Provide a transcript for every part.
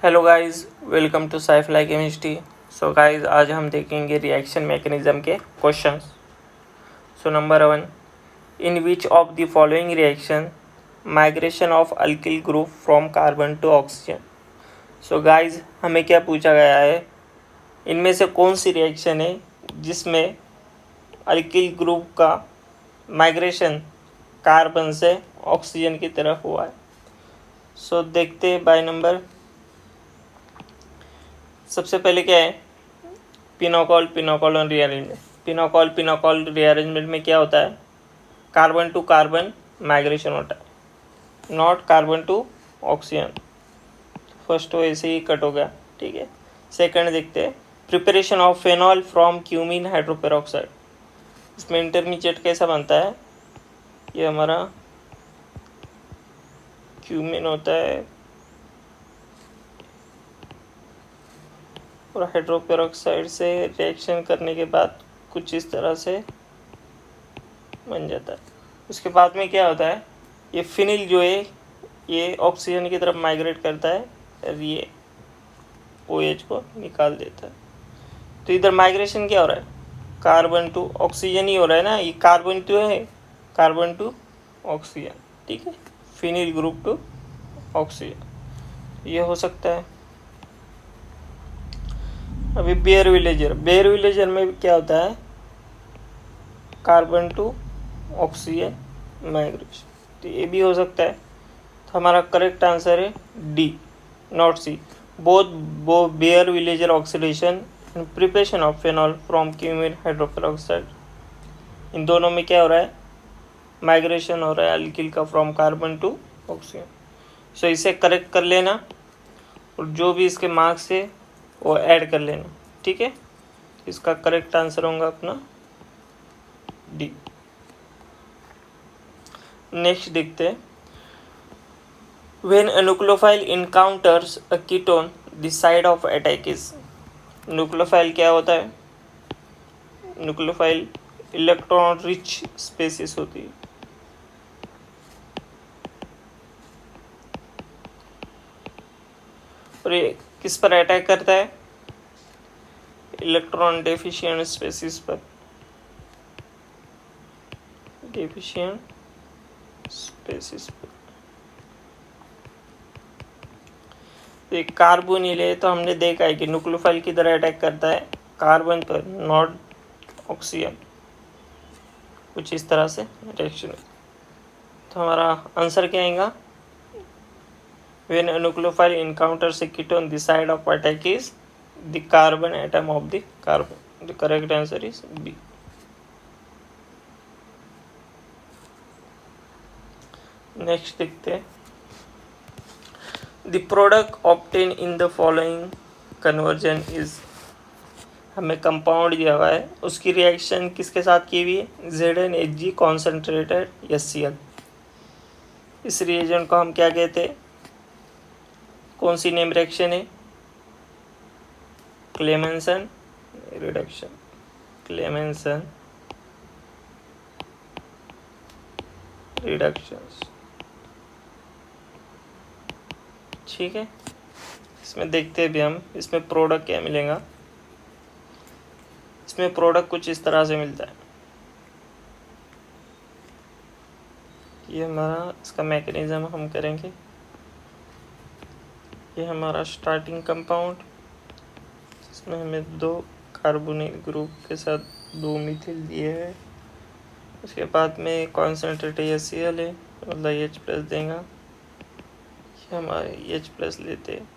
Hello guys, welcome to scifly chemistry. So guys, आज हम देखेंगे रिएक्शन मैकेनिज्म के questions. So number 1, in which of the following reaction migration of alkyl group from carbon to oxygen. So guys, हमें क्या पूछा गया है, इनमें से कौन सी रिएक्शन है जिसमें अल्किल ग्रुप का माइग्रेशन कार्बन से ऑक्सीजन की तरफ हुआ है। सो देखते हैं बाय नंबर। सबसे पहले क्या है, पिनोकॉल पिनोकॉल रीअरेंजमेंट। पिनोकॉल रीअरेंजमेंट में क्या होता है, कार्बन टू कार्बन माइग्रेशन होता है, not carbon to oxygen. First तो ऐसे ही कट हो गया, ठीक है। सेकंड देखते हैं, preparation of phenol from cumene hydroperoxide. इसमें इंटरमीडिएट कैसा बनता है, ये हमारा क्यूमिन होता है और हाइड्रोपेरोक्साइड से रिएक्शन करने के बाद कुछ इस तरह से बन जाता है। उसके बाद में क्या होता है, ये फिनिल जो है ये ऑक्सीजन की तरफ माइग्रेट करता है और ये OH को निकाल देता है। तो इधर माइग्रेशन क्या हो रहा है, कार्बन टू ऑक्सीजन ही हो रहा है ना, ये कार्बन टू है, कार्बन टू ऑक्सीजन, ठीक है, फिनिल ग्रुप टू ऑक्सीजन, ये हो सकता है। अभी बेयर विलेजर में क्या होता है, कार्बन टू ऑक्सीजन माइग्रेशन, तो ये भी हो सकता है। तो हमारा करेक्ट आंसर है D, not C. Both Baeyer Villiger oxidation and preparation of phenol from cumene hydroperoxide, इन दोनों में क्या हो रहा है, माइग्रेशन हो रहा है अल्किल का फ्रॉम कार्बन टू ऑक्सीजन। सो इसे करेक्ट कर लेना और जो भी इसके मार्क्स है वो ऐड कर लेना, ठीक है। इसका करेक्ट आंसर होगा अपना डी। नेक्स्ट देखते हैं, when a nucleophile encounters a ketone the side of attack is। Nucleophile क्या होता है, न्यूक्लियोफाइल इलेक्ट्रॉन रिच स्पेसिस होती है। और ये किस पर अटैक करता है, इलेक्ट्रॉन डेफिशिएंट स्पेसिस पर, डेफिशिएंट स्पेसिस पर। एक कार्बोनिल है तो हमने देखा है कि न्यूक्लियोफाइल की तरह अटैक करता है कार्बन पर, नॉट ऑक्सीजन, कुछ इस तरह से रिएक्शन। तो हमारा आंसर क्या आएगा, when a nucleophile encounters a ketone the side of attack is the carbon atom of the carbon। the correct answer is B। Next देखते हैं, the product obtained in the following conversion is। हमें compound दिया हुआ है, उसकी reaction किसके साथ की हुई है, ZnHg कॉन्सेंट्रेटेड HCl। इस रिएजेंट को हम क्या कहते हैं, कौन सी नेम रिएक्शन है, क्लेमेंसन रिडक्शन, क्लेमेंसन रिडक्शंस, ठीक है। इसमें देखते हैं भी हम, इसमें प्रोडक्ट क्या मिलेगा। इसमें प्रोडक्ट कुछ इस तरह से मिलता है, ये हमारा इसका मैकेनिज्म हम करेंगे। ये हमारा स्टार्टिंग कंपाउंड, इसमें हमें 2 कार्बोनिल ग्रुप के साथ 2 मिथिल दिए हैं। उसके बाद में कॉन्सेंट्रेट HCl है, मतलब H+ देगा, ये हमारे H+ लेते हैं।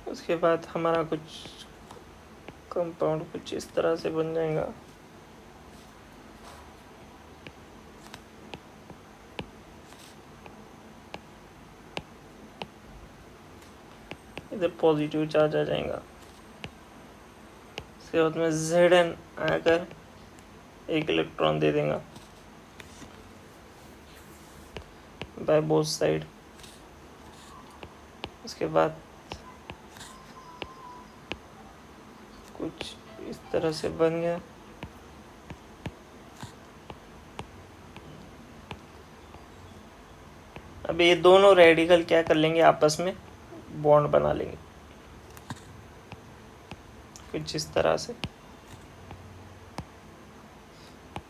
उसके बाद हमारा कुछ कंपाउंड कुछ इस तरह से बन जाएगा। इधर पॉजिटिव चार्ज आ जाएगा। उसके बाद में Zn आकर 1 इलेक्ट्रॉन दे देगा बाय बोथ साइड। उसके बाद कुछ इस तरह से बन गया। अब ये दोनों रेडिकल क्या कर लेंगे, आपस में बॉन्ड बना लेंगे कुछ इस तरह से।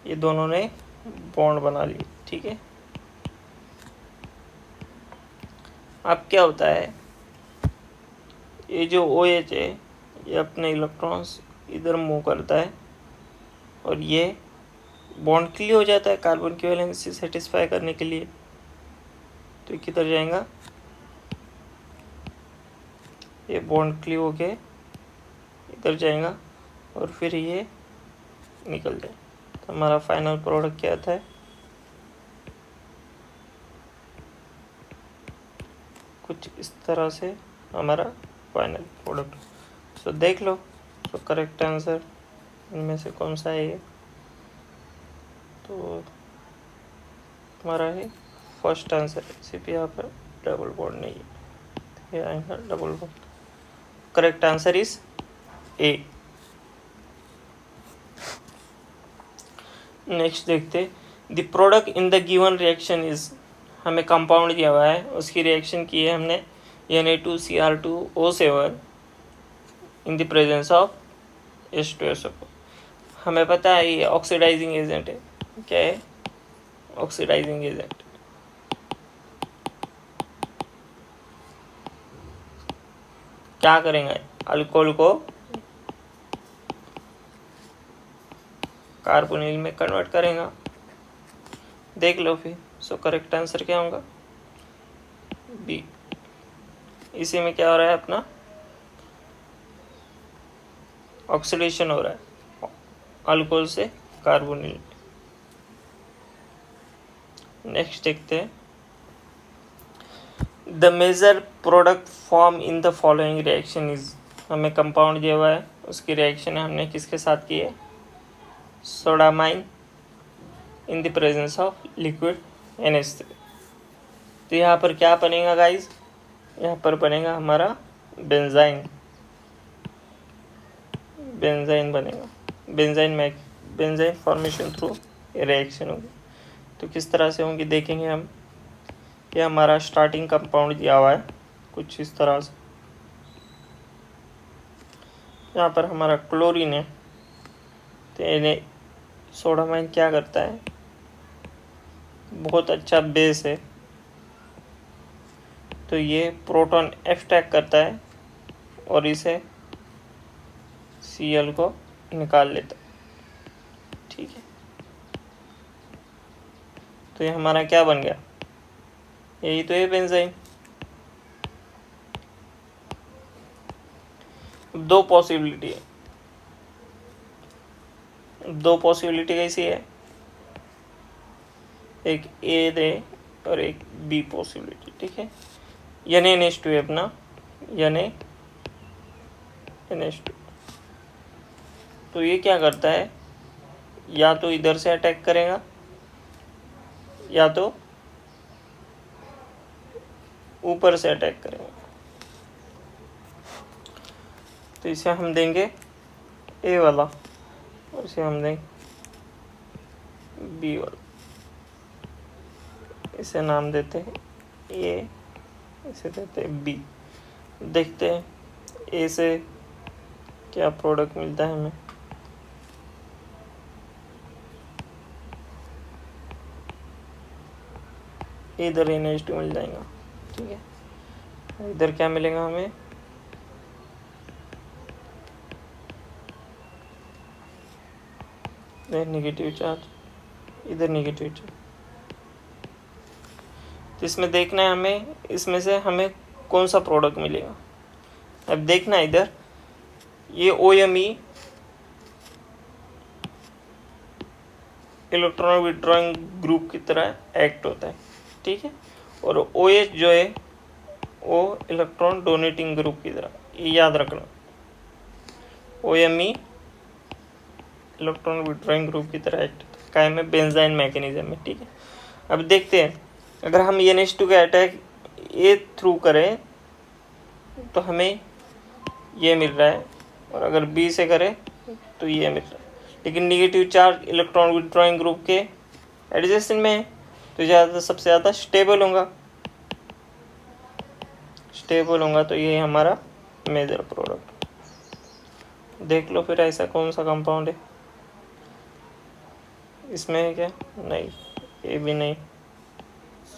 ये दोनों ने बॉन्ड बना लिए, ठीक है। अब क्या होता है, ये जो OH है ये अपने इलेक्ट्रॉन्स इधर मूव करता है और ये बॉन्ड के लिए हो जाता है कार्बन की वैलेंसी सेटिस्फाई करने के लिए। तो ये किधर जाएगा, ये बॉन्ड क्लियर होके इधर जाएगा और फिर ये निकल जाए। तो हमारा फाइनल प्रोडक्ट क्या आता है, कुछ इस तरह से हमारा फाइनल प्रोडक्ट। सो देख लो, तो करेक्ट आंसर इनमें से कौन सा है ये, तो हमारा है फर्स्ट आंसर। सिर्फ यहाँ पर डबल बॉन्ड नहीं है, ये आएगा double bond. Correct answer is A. Next देखते, the product in the given reaction is, हमें कंपाउंड दिया हुआ है, उसकी रिएक्शन की है हमने Na2Cr2O7 in the presence of H2SO4। हमें पता है ये ऑक्सीडाइजिंग एजेंट है। क्या है, ऑक्सीडाइजिंग एजेंट। क्या करेंगे, अल्कोहल को कार्बोनिल में कन्वर्ट करेगा। देख लो फिर। सो करेक्ट आंसर क्या होगा, बी। इसी में क्या हो रहा है, अपना ऑक्सीडेशन हो रहा है अल्कोहल से कार्बोनिल। नेक्स्ट देखते हैं, the major product form in the following reaction is, हमें कंपाउंड दिया हुआ है, उसकी रिएक्शन हमने किसके साथ की है, sodamine in the presence of liquid NH3। तो यहाँ पर क्या बनेगा गाइज, यहाँ पर बनेगा हमारा बेंजाइन। बेंजाइन बनेगा, बेंजाइन फॉर्मेशन थ्रू रिएक्शन होगी। तो किस तरह से होंगी देखेंगे हम। ये हमारा स्टार्टिंग कंपाउंड दिया हुआ है कुछ इस तरह से। यहाँ पर हमारा क्लोरीन है, तो इन्हें सोडामाइन क्या करता है, बहुत अच्छा बेस है, तो ये प्रोटॉन एक्सट्रैक्ट करता है और इसे Cl को निकाल लेता है, ठीक है। तो ये हमारा क्या बन गया, यही तो है बेंजाइन। दो पॉसिबिलिटी है, दो पॉसिबिलिटी कैसी है, एक ए दे और एक बी पॉसिबिलिटी, ठीक है। NaNH2 है अपना, NaNH2। तो ये क्या करता है, या तो इधर से अटैक करेगा या तो ऊपर से अटैक करेगा। तो इसे हम देंगे ए वाला और इसे हम देंगे बी वाला। इसे नाम देते हैं ए, इसे देते हैं बी। देखते हैं ए से क्या प्रोडक्ट मिलता है हमें। इधर NH2 मिल जाएगा, ठीक है। इधर क्या मिलेगा हमें, नेगेटिव चार्ज, इधर नेगेटिव चार्ज। तो इसमें देखना है हमें, इसमें से हमें कौन सा प्रोडक्ट मिलेगा। अब देखना इधर, ये OMe इलेक्ट्रॉन विड्रॉइंग ग्रुप की तरह एक्ट होता है, ठीक है। और OH जो है वो इलेक्ट्रॉन डोनेटिंग ग्रुप की तरह, ये याद रखना। OMe इलेक्ट्रॉन विड्रॉइंग ग्रुप की तरह एक्ट काय में बेंजाइन मैकेनिज्म में, ठीक है। अब देखते हैं, अगर हम NH2 का अटैक ए थ्रू करें तो हमें ये मिल रहा है, और अगर बी से करें तो ये मिल रहा है। लेकिन negative charge electron withdrawing group के एडजेसेंट में है, तो ज़्यादा सबसे ज़्यादा स्टेबल होगा, स्टेबल होगा तो ये हमारा मेजर प्रोडक्ट। देख लो फिर ऐसा कौन सा कंपाउंड है, इसमें है क्या? नहीं, ये भी नहीं,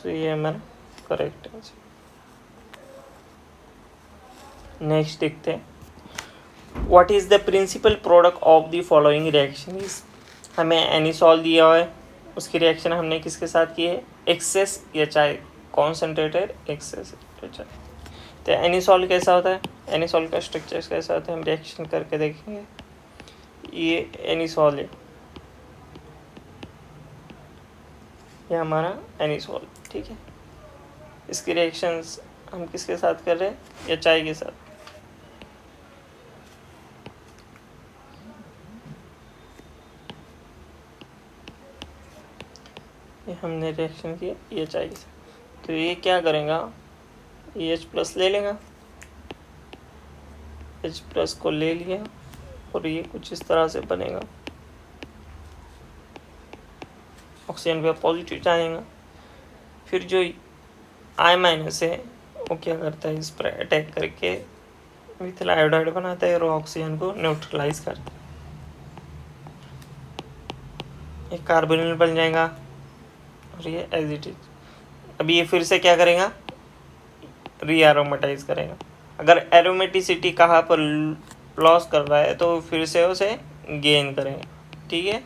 तो ये हमारा करेक्ट आंसर। नेक्स्ट देखते हैं, what is the principal product of the following reaction is. हमें एनिसॉल दिया हुआ है, उसकी रिएक्शन हमने किसके साथ की है? Excess HI, concentrated excess HI। तो एनिसॉल कैसा होता है, एनिसॉल का स्ट्रक्चर कैसा होता है, हम रिएक्शन करके देखेंगे। ये एनिसॉल है, ये हमारा एनिसॉल, ठीक है। इसकी रिएक्शंस हम किसके साथ कर रहे हैं? HI के साथ। ये हमने रिएक्शन किया HI के साथ, तो ये क्या करेगा? H+ ले लेगा, H+ को ले लिया और ये कुछ इस तरह से बनेगा, ऑक्सीजन पे पॉजिटिव जाएगा। फिर जो I- है वो क्या करता है? इस पर अटैक करके मिथिल आयोडाइड बनाता है और ऑक्सीजन को न्यूट्रलाइज करता है। एक कार्बोनिल बन जाएगा और ये एज इट इज। अभी ये फिर से क्या करेगा? रीएरोमेटाइज करेगा। अगर एरोमेटिसिटी कहाँ पर लॉस कर रहा है तो फिर से उसे गेन करेगा, ठीक है।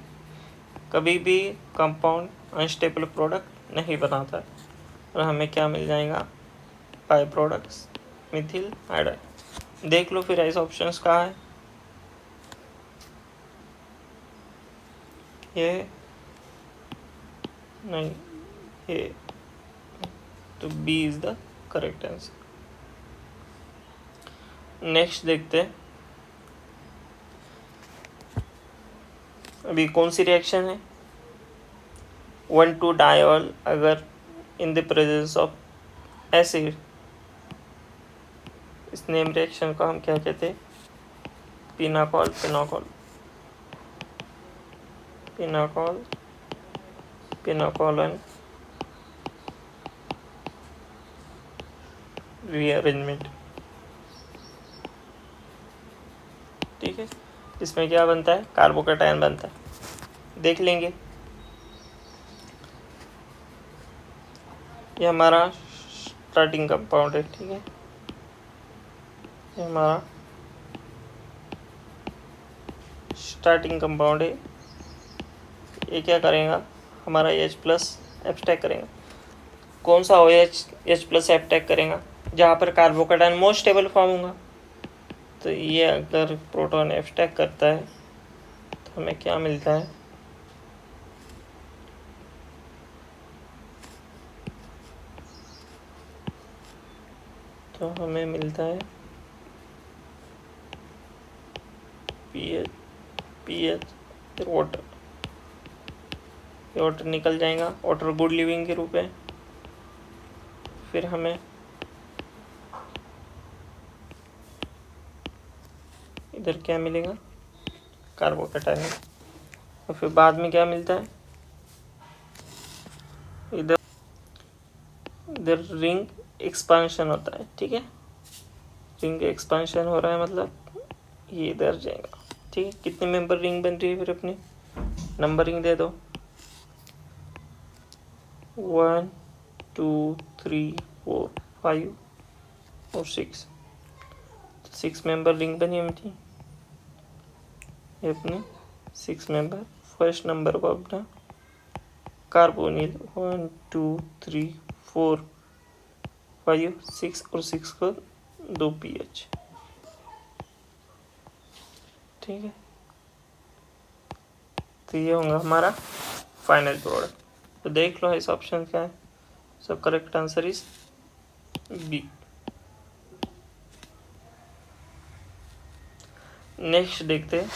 कभी भी कंपाउंड अनस्टेबल प्रोडक्ट नहीं बनाता है और हमें क्या मिल जाएगा? By products Mithil iodide. देख लो फिर ऐसे ऑप्शंस कहाँ है? ये नहीं, ये, तो B is the correct answer. Next देखते हैं, अभी कौन सी रिएक्शन है? 1,2-डायोल अगर in the presence of acid, इस नेम रिएक्शन को हम क्या कहते हैं? Pinacol, pinacol, pinacol, pinacolone rearrangement, ठीक है। इसमें क्या बनता है? कार्बोकैटायन बनता है, देख लेंगे। ये हमारा स्टार्टिंग कंपाउंड है, ठीक है। ये हमारा स्टार्टिंग कंपाउंड है। ये क्या करेगा? हमारा H+ एब्स्ट्रैक्ट करेगा। कौन सा H+ एब्स्ट्रैक्ट करेगा? जहाँ पर कार्बोकैटायन मोस्ट स्टेबल फॉर्म होगा। तो ये अगर प्रोटॉन एब्स्ट्रैक्ट करता है तो हमें क्या मिलता है? तो हमें मिलता है पीएच फिर वाटर। ये वाटर निकल जाएगा, वाटर गुड लिविंग के रूप में। फिर हमें इधर क्या मिलेगा? कार्बोकैटायन। और फिर बाद में क्या मिलता है? इधर इधर रिंग एक्सपांशन होता है, ठीक है। रिंग एक्सपांशन हो रहा है मतलब ये इधर जाएगा, ठीक है। कितने मेंबर रिंग बन रही है फिर अपनी? नंबरिंग दे दो, 1 2 3 4 5 और 6। 6 मेंबर रिंग बनी अपनी, ये अपनी 6 मेंबर। फर्स्ट नंबर को अपना कार्बोनिल 1 2 3 4 5 6 और 6 को 2 pH, ठीक है। तो ये होगा हमारा फाइनल प्रोडक्ट। तो देख लो इस ऑप्शन क्या है, so correct answer is B. Next देखते हैं,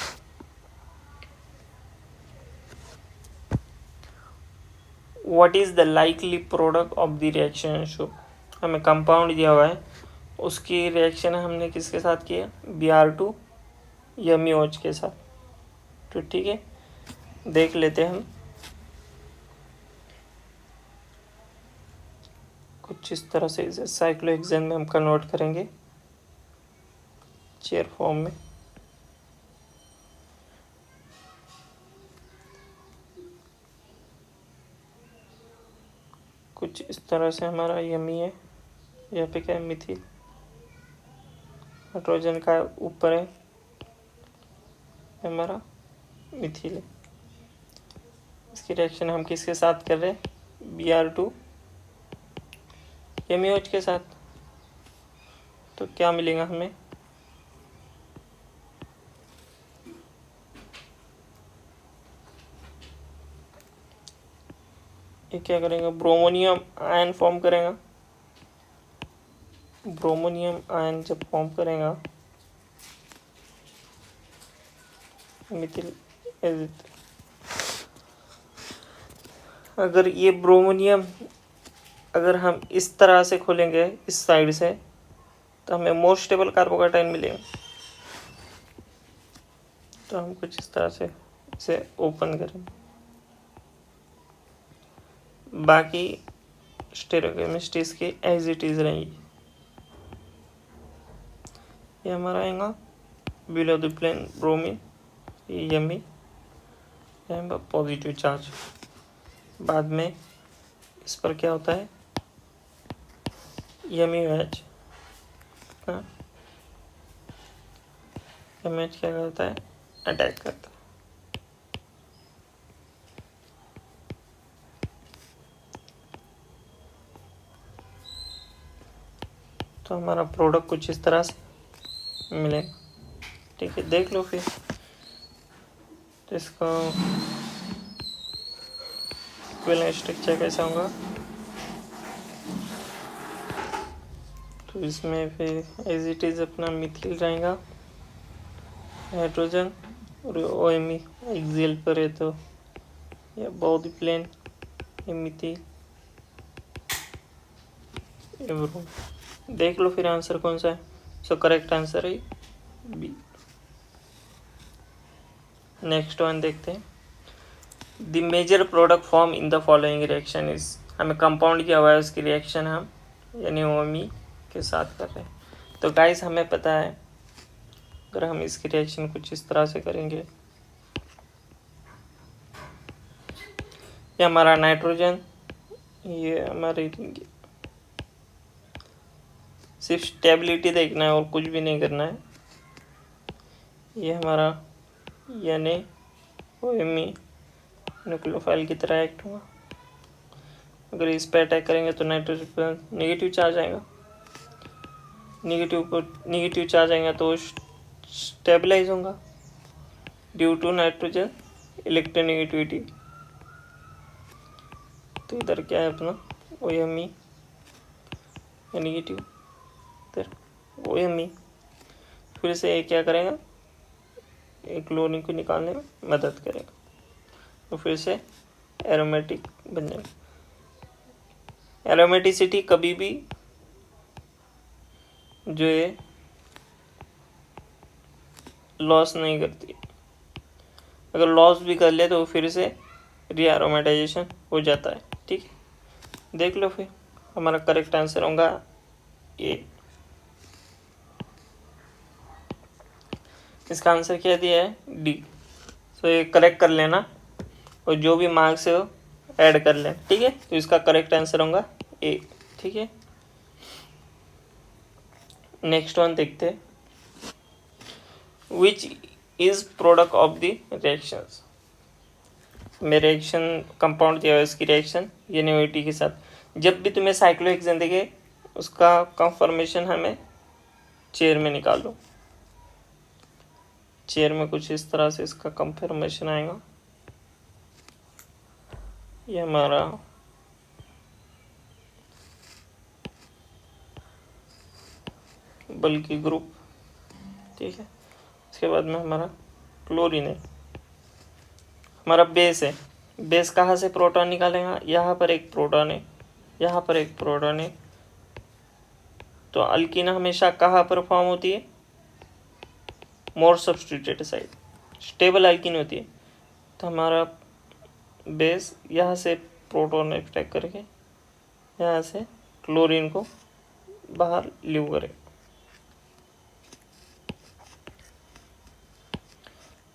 what is the likely product of the reaction show. हमें कंपाउंड दिया हुआ है, उसकी रिएक्शन हमने किसके साथ किया? Br2 या MiOH के साथ, तो ठीक है। देख लेते हैं हम कुछ कुछ इस तरह से इसे साइक्लोहेक्सेन में हम कन्वर्ट करेंगे चेयर फॉर्म में। कुछ इस तरह से हमारा यमी है। यहाँ पे क्या है, मिथिल नाइट्रोजन का ऊपर है, हमारा मिथिल है। इसकी रिएक्शन हम किसके साथ कर रहे हैं, Br2 MeOH के साथ। तो क्या मिलेगा हमें, ये क्या करेगा, ब्रोमोनियम आयन फॉर्म करेगा। ब्रोमोनियम आयन जब फॉर्म करेगा मिथिल एजिड, अगर ये ब्रोमोनियम अगर हम इस तरह से खोलेंगे इस साइड से तो हमें मोर स्टेबल कार्बोकेटाइन मिलेगा। तो हम कुछ इस तरह से इसे ओपन करेंगे। बाकी स्टेरोकेमिस्ट्री इसकी एज इट इज रहेगी। ये हमारा आएगा बिलो द प्लेन ब्रोमीन, यमी पॉजिटिव चार्ज। बाद में इस पर क्या होता है, MeOH MeOH क्या करता है, अटैक करता है। तो हमारा प्रोडक्ट कुछ इस तरह से मिलेगा। ठीक है, देख लो फिर तो इसका स्ट्रक्चर कैसा होगा। तो इसमें फिर एज इट इज अपना मिथिल रहेगा, हाइड्रोजन और OMe एक्सियल पर है तो ये बॉडी प्लेन, ये मिथिल, ये ब्रोम। देख लो फिर आंसर कौन सा है। सो करेक्ट आंसर है बी। नेक्स्ट वन देखते हैं, the major product form in the following reaction is, हमें कंपाउंड किया हुआ है उसकी रिएक्शन हम यानी OMe के साथ कर रहे हैं। तो गाइस हमें पता है अगर हम इसकी रिएक्शन कुछ इस तरह से करेंगे, ये हमारा नाइट्रोजन, ये हमारी, सिर्फ स्टेबिलिटी देखना है और कुछ भी नहीं करना है। ये हमारा OMe न्यूक्लियोफाइल की तरह एक्ट होगा। अगर इस पर अटैक करेंगे तो नाइट्रोजन पर नेगेटिव चार्ज आएगा, नेगेटिव चार्ज आएगा तो स्टेबलाइज होगा ड्यू टू नाइट्रोजन इलेक्ट्रोनेगेटिविटी। तो इधर क्या है अपना OMe नेगेटिव, इधर OMe, फिर से ये क्या करेगा, एक क्लोरीन को निकालने में मदद करेगा तो फिर से एरोमेटिक बन जाएगा। एरोमेटिसिटी कभी भी जो है लॉस नहीं करती, अगर लॉस भी कर ले तो फिर से रीएरोमेटाइजेशन हो जाता है। ठीक है, देख लो फिर हमारा करेक्ट आंसर होगा ए। इसका आंसर क्या दिया है, डी। सो ये करेक्ट कर लेना और जो भी मार्क्स है वो ऐड कर लेना। ठीक है, तो इसका करेक्ट आंसर होगा ए। ठीक है, नेक्स्ट वन देखते हैं, which is product of the reactions. में रिएक्शन कंपाउंड दिया है उसकी रिएक्शन NaOH के साथ। जब भी तुम्हें साइक्लोहेक्सेन देखे उसका कंफर्मेशन हमें चेयर में निकालो। चेयर में कुछ इस तरह से इसका कंफर्मेशन आएगा। ये हमारा बल्कि ग्रुप। ठीक है, इसके बाद में हमारा क्लोरीन है, हमारा बेस है। बेस कहाँ से प्रोटॉन निकालेगा, यहाँ पर एक प्रोटॉन है, यहाँ पर एक प्रोटॉन है। तो अल्कीन हमेशा कहाँ पर फॉर्म होती है, मोर सब्स्टिट्यूटेड साइड, स्टेबल अल्कीन होती है। तो हमारा बेस यहाँ से प्रोटॉन अटैक करके यहाँ से क्लोरीन को बाहर लीव करें।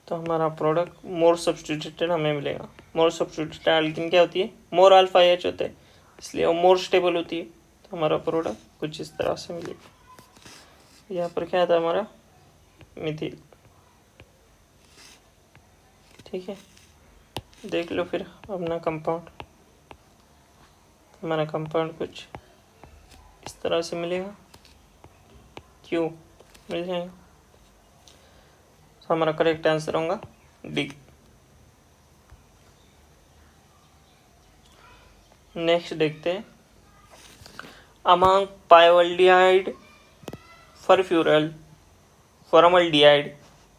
तो हमारा प्रोडक्ट मोर सब्स्टिट्यूटेड हमें मिलेगा। मोर सब्स्टिट्यूटेड एल्कीन क्या होती है, मोर अल्फा एच होते हैं, इसलिए वो मोर स्टेबल होती है। तो हमारा प्रोडक्ट कुछ इस तरह से मिलेगा। यहाँ पर क्या था हमारा मिथिल, ठीक है। देख लो फिर अपना कंपाउंड, हमारा कंपाउंड कुछ इस तरह से मिलेगा, क्यों मिल जाएगा। तो हमारा करेक्ट आंसर होगा डी। नेक्स्ट देखते हैं, among pivaldehyde, furfural, formaldehyde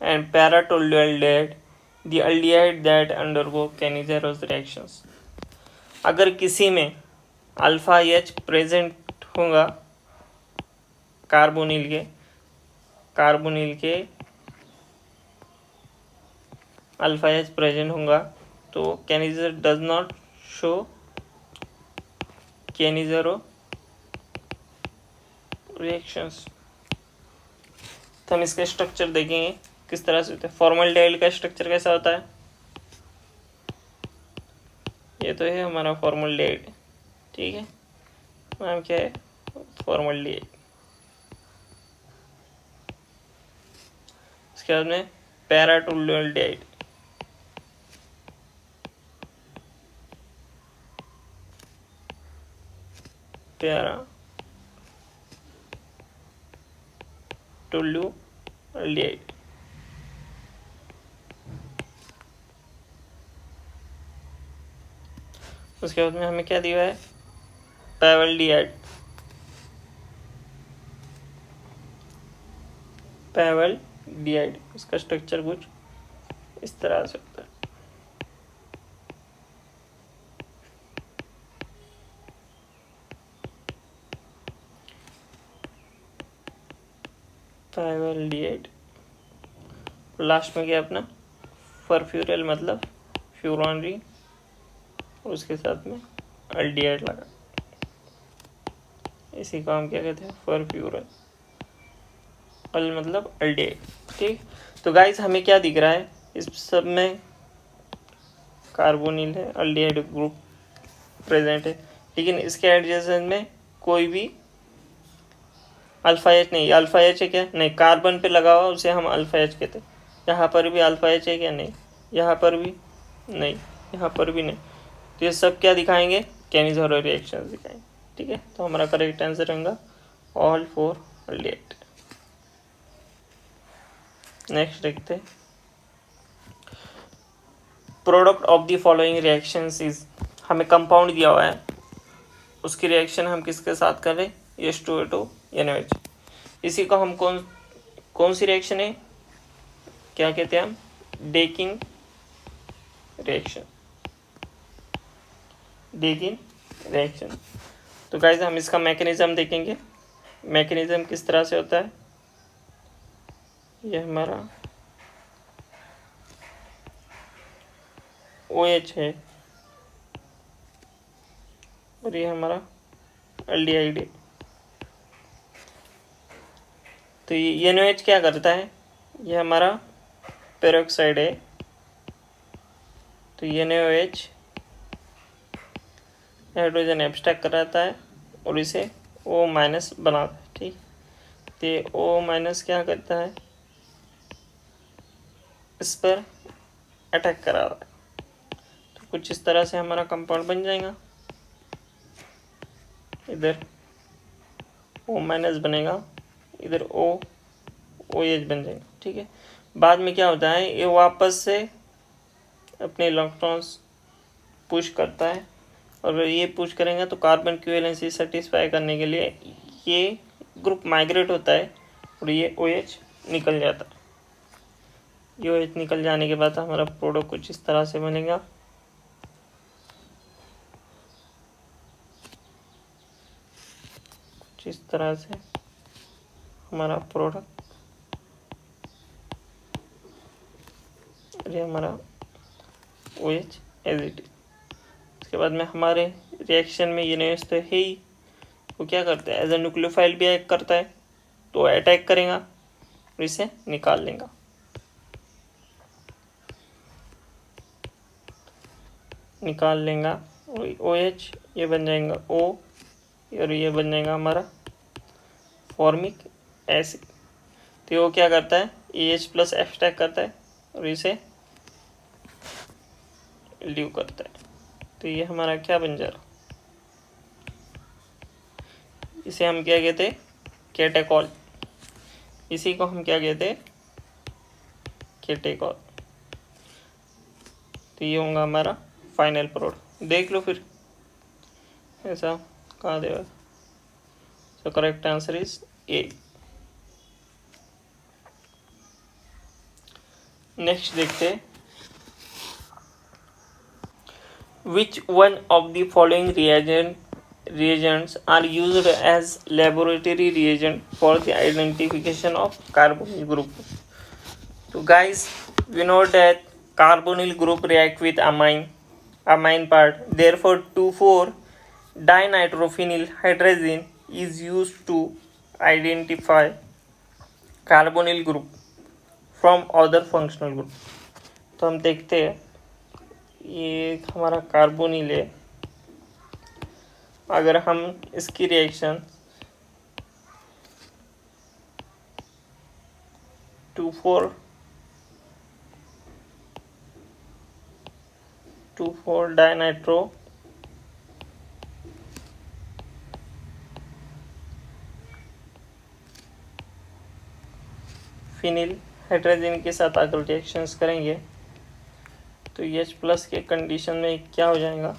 and paratolutaldehyde, the aldehyde that undergo Cannizzaro reactions। अगर किसी में अल्फा एच प्रेजेंट होगा कार्बोनिल के अल्फा एच प्रेजेंट होगा तो Cannizzaro does not show Cannizzaro reactions. तो हम इसका स्ट्रक्चर देखेंगे किस तरह से होता है। फॉर्मल्डिहाइड का स्ट्रक्चर कैसा होता है, ये तो है हमारा फॉर्मल्डिहाइड, ठीक है। नाम क्या है, फॉर्मल्डिहाइड। इसके बाद में पैराटोल्युल्डिहाइड, पैराटोल्युल्डिहाइड। उसके बाद में हमें क्या दिया है, पैवल्डिहाइड, पैवल्डिहाइड। उसका स्ट्रक्चर कुछ इस तरह से होता है। पैवल्डिहाइड। लास्ट में क्या अपना फरफ्यूरल मतलब फ्यूरॉन रिंग, उसके साथ में अल्डिहाइड लगा, इसी को हम क्या कहते हैं, फरफ्यूरल। अल मतलब अल्डिहाइड, ठीक। तो गाइस हमें क्या दिख रहा है, इस सब में कार्बोनिल है, अल्डिहाइड ग्रुप प्रेजेंट है, लेकिन इसके एडजेसेंट में कोई भी अल्फा एच नहीं। अल्फा एच है क्या, नहीं, कार्बन पे लगा हुआ उसे हम अल्फा एच कहते हैं। यहाँ पर भी अल्फा एच है क्या, नहीं, यहाँ पर भी नहीं, यहाँ पर भी नहीं। तो ये सब क्या दिखाएंगे, कैनिज़रो रिएक्शन दिखाएंगे, ठीक है। तो हमारा करेक्ट आंसर होगा ऑल फोर अल्डिहाइड। नेक्स्ट देखते हैं, product of the following reactions is, हमें कंपाउंड दिया हुआ है, उसकी रिएक्शन हम किसके साथ करें, H2O2 NaOH। इसी को हम कौन सी रिएक्शन है, क्या कहते हैं हम, डेकिंग रिएक्शन, डेकिंग रिएक्शन। तो गाइस हम इसका मैकेनिज्म देखेंगे, मैकेनिज्म किस तरह से होता है। ये हमारा OH है और ये हमारा अल्डिहाइड है। तो ये NaOH क्या करता है, ये हमारा पेरोक्साइड है, तो ये NaOH हाइड्रोजन एब्स्ट्रैक्ट कराता है और इसे O- बनाता है, ठीक। तो ये O- क्या करता है, इस पर अटैक करा रहा है। तो कुछ इस तरह से हमारा कंपाउंड बन जाएगा, इधर O- बनेगा, इधर OH बन जाएगा, ठीक है। बाद में क्या होता है, ये वापस से अपने इलेक्ट्रॉन्स पुश करता है और ये पुश करेंगे तो कार्बन की वैलेंसी सेटिस्फाई करने के लिए ये ग्रुप माइग्रेट होता है और ये OH निकल जाता है। ये OH निकल जाने के बाद हमारा प्रोडक्ट कुछ इस तरह से बनेगा, कुछ इस तरह से हमारा प्रोडक्ट, ये हमारा OH एज इट इज। उसके बाद में हमारे रिएक्शन में ये NaOH तो है ही, वो क्या करता है, एज ए न्यूक्लियोफाइल भी एक्ट करता है, तो अटैक करेगा और इसे निकाल लेगा। OH, ये बन जाएगा O और ये बन जाएगा हमारा फॉर्मिक एसिड। तो वो क्या करता है, AH+ एक्सट्रैक्ट करता है और इसे लीव करता है। तो ये हमारा क्या बन जा रहा, इसे हम क्या कहते हैं, कैटेकॉल। इसी को हम क्या कहते हैं, कैटेकॉल। तो ये होगा हमारा फाइनल प्रोडक्ट। देख लो फिर ऐसा कहाँ देगा। सो correct answer is A. Next देखते हैं, which one of the following reagents are used as laboratory reagent for the identification of carbonyl group? So guys, we know that carbonyl group react with amine part, therefore 2,4 dinitrophenyl hydrazine is used to identify carbonyl group from other functional group. तो हम देखते हैं, ये हमारा carbonyl है, अगर हम इसकी रिएक्शन 2,4 डाइनाइट्रो फिनिल हाइड्रोजन के साथ अगर रिएक्शंस करेंगे तो H+ के कंडीशन में क्या हो जाएगा,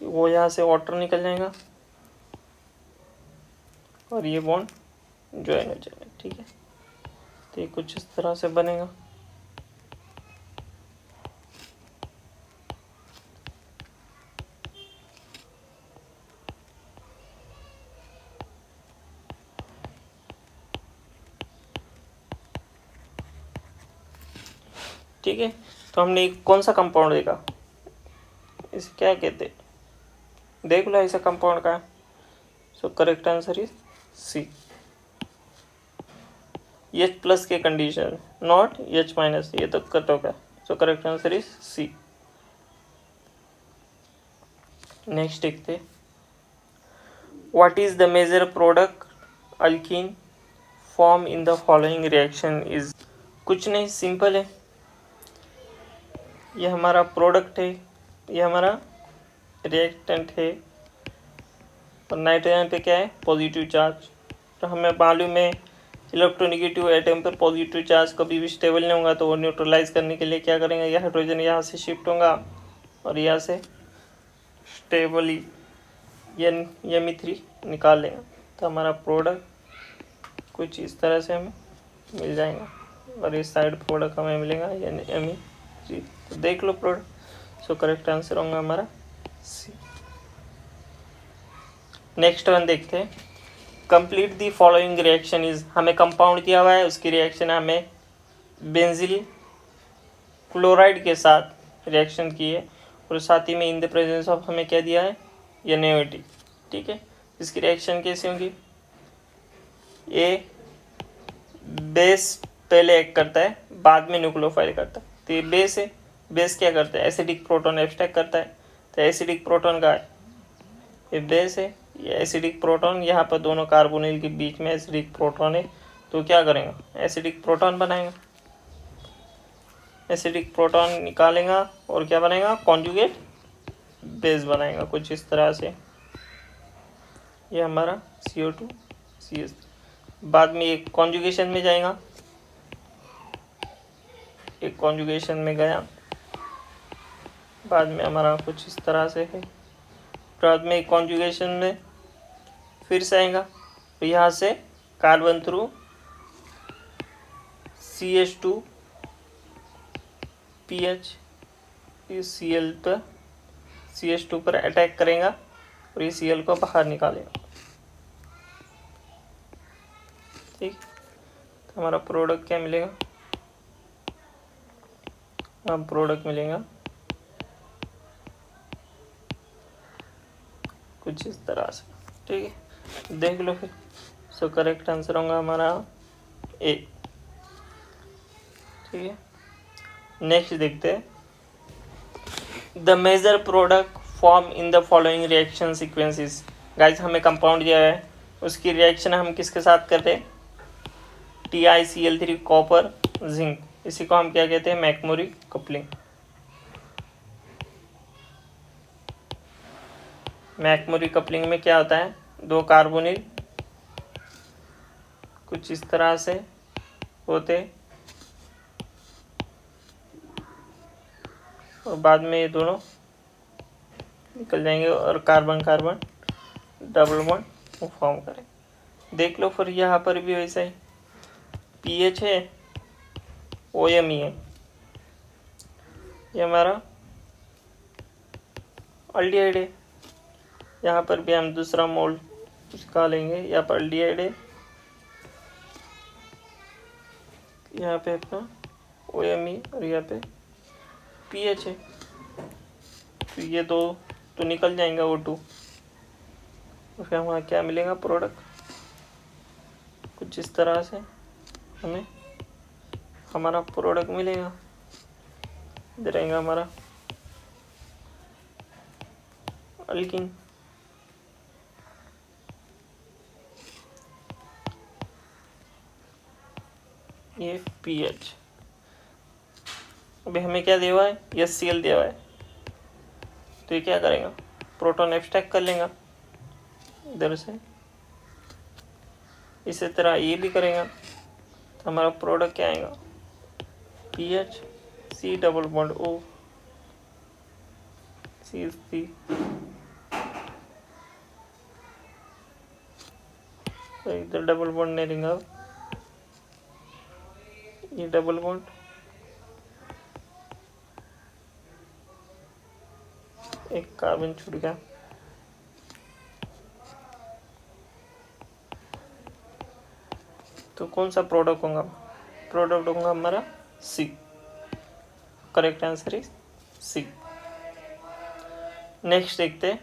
वो यहाँ से वाटर निकल जाएगा और ये बॉन्ड ज्वाइन हो जाएगा। ठीक है, तो ये कुछ इस तरह से बनेगा। ठीक है, तो हमने कौन सा कंपाउंड देखा, इसे क्या कहते हैं, देख लो ऐसा कंपाउंड का। So correct answer is C. H+ के कंडीशन, नॉट H-, ये तो कट होगा। So correct answer is C. Next देखते, what is the major product alkene form in the following reaction is. कुछ नहीं, सिंपल है, ये हमारा प्रोडक्ट है, ये हमारा रिएक्टेंट है और नाइट्रोजन पे क्या है, पॉजिटिव चार्ज। तो हमें मालूम है इलेक्ट्रोनेगेटिव एटम पर पॉजिटिव चार्ज कभी भी स्टेबल नहीं होगा, तो वो न्यूट्रलाइज करने के लिए क्या करेंगे, यह हाइड्रोजन यहाँ से शिफ्ट होगा और यहाँ से स्टेबली Me3 निकाल लेगा। तो हमारा प्रोडक्ट कुछ इस तरह से हमें मिल जाएगा और इस साइड प्रोडक्ट हमें मिलेगा Me3। तो देख लो प्रोडक्ट। सो करेक्ट आंसर होगा हमारा सी। नेक्स्ट वन देखते हैं, complete the following reaction is. हमें कंपाउंड दिया हुआ है, उसकी रिएक्शन हमें बेंजिल क्लोराइड के साथ रिएक्शन की है और साथ ही में इन द प्रेजेंस ऑफ हमें क्या दिया है, NaOH। ठीक है, इसकी रिएक्शन कैसे होगी, ए बेस पहले एक्ट करता है, बाद में न्यूक्लियोफाइल करता है। तो ये बेस है, बेस क्या करता है, एसिडिक प्रोटॉन एब्स्ट्रैक्ट करता है। तो एसिडिक प्रोटॉन का है, ये बेस है, ये एसिडिक प्रोटॉन, यहाँ पर दोनों कार्बोनिल के बीच में एसिडिक प्रोटॉन है, तो क्या करेगा, एसिडिक प्रोटॉन बनाएगा। एसिडिक प्रोटॉन निकालेगा और क्या बनेगा, कॉन्जुगेट बेस बनाएगा कुछ इस तरह से। ये हमारा CO2 CH बाद में एक कॉन्जुगेशन में जाएगा, एक कॉन्जुगेशन में गया, बाद में हमारा कुछ इस तरह से है। बाद में एक कॉन्जुगेशन में फिर से आएगा, तो यहाँ से कार्बन थ्रू CH2PH इस CH2 पर अटैक करेगा और ये Cl को बाहर निकालेगा। ठीक, तो हमारा प्रोडक्ट क्या मिलेगा, अब प्रोडक्ट मिलेगा कुछ इस तरह से। ठीक है, देख लो फिर। सो करेक्ट आंसर होगा हमारा ए। ठीक है, नेक्स्ट देखते हैं। The major product form in the following reaction sequences. Guys हमें कंपाउंड दिया है, उसकी रिएक्शन हम किसके साथ कर रहे हैं? TiCl3 copper zinc. इसी को हम क्या कहते हैं? मैकमोरी कपलिंग। मैकमोरी कपलिंग में क्या होता है? दो कार्बोनिल कुछ इस तरह से होते और बाद में ये दोनों निकल जाएंगे और carbon carbon double bond form करें। देख लो फिर यहाँ पर भी वैसा ही पीएच है, OMe है, ये हमारा अल्डिहाइड है। यहाँ पर भी हम दूसरा मोल उसका लेंगे, यहाँ पर अल्डिहाइड है, यहाँ पे अपना OMe और यहाँ पे पीएच है। तो ये दो तो निकल जाएंगे O2, तो फिर हमारा क्या मिलेगा? प्रोडक्ट कुछ इस तरह से हमें हमारा प्रोडक्ट मिलेगा। इधर रहेगा हमारा अल्किन। ये पीएच। अभी हमें क्या दिया हुआ है? HCl दिया हुआ है, तो ये क्या करेगा? प्रोटॉन एब्स्ट्रैक्ट कर लेगा इधर से। इसी तरह ये भी करेगा, तो हमारा प्रोडक्ट क्या आएगा? PH C double bond O CH3। तो इधर डबल बॉन्ड नहीं रहेगा, ये डबल बॉन्ड एक कार्बन छूट गया, तो कौन सा प्रोडक्ट होगा? प्रोडक्ट होगा हमारा C। Correct answer is C। Next देखते हैं।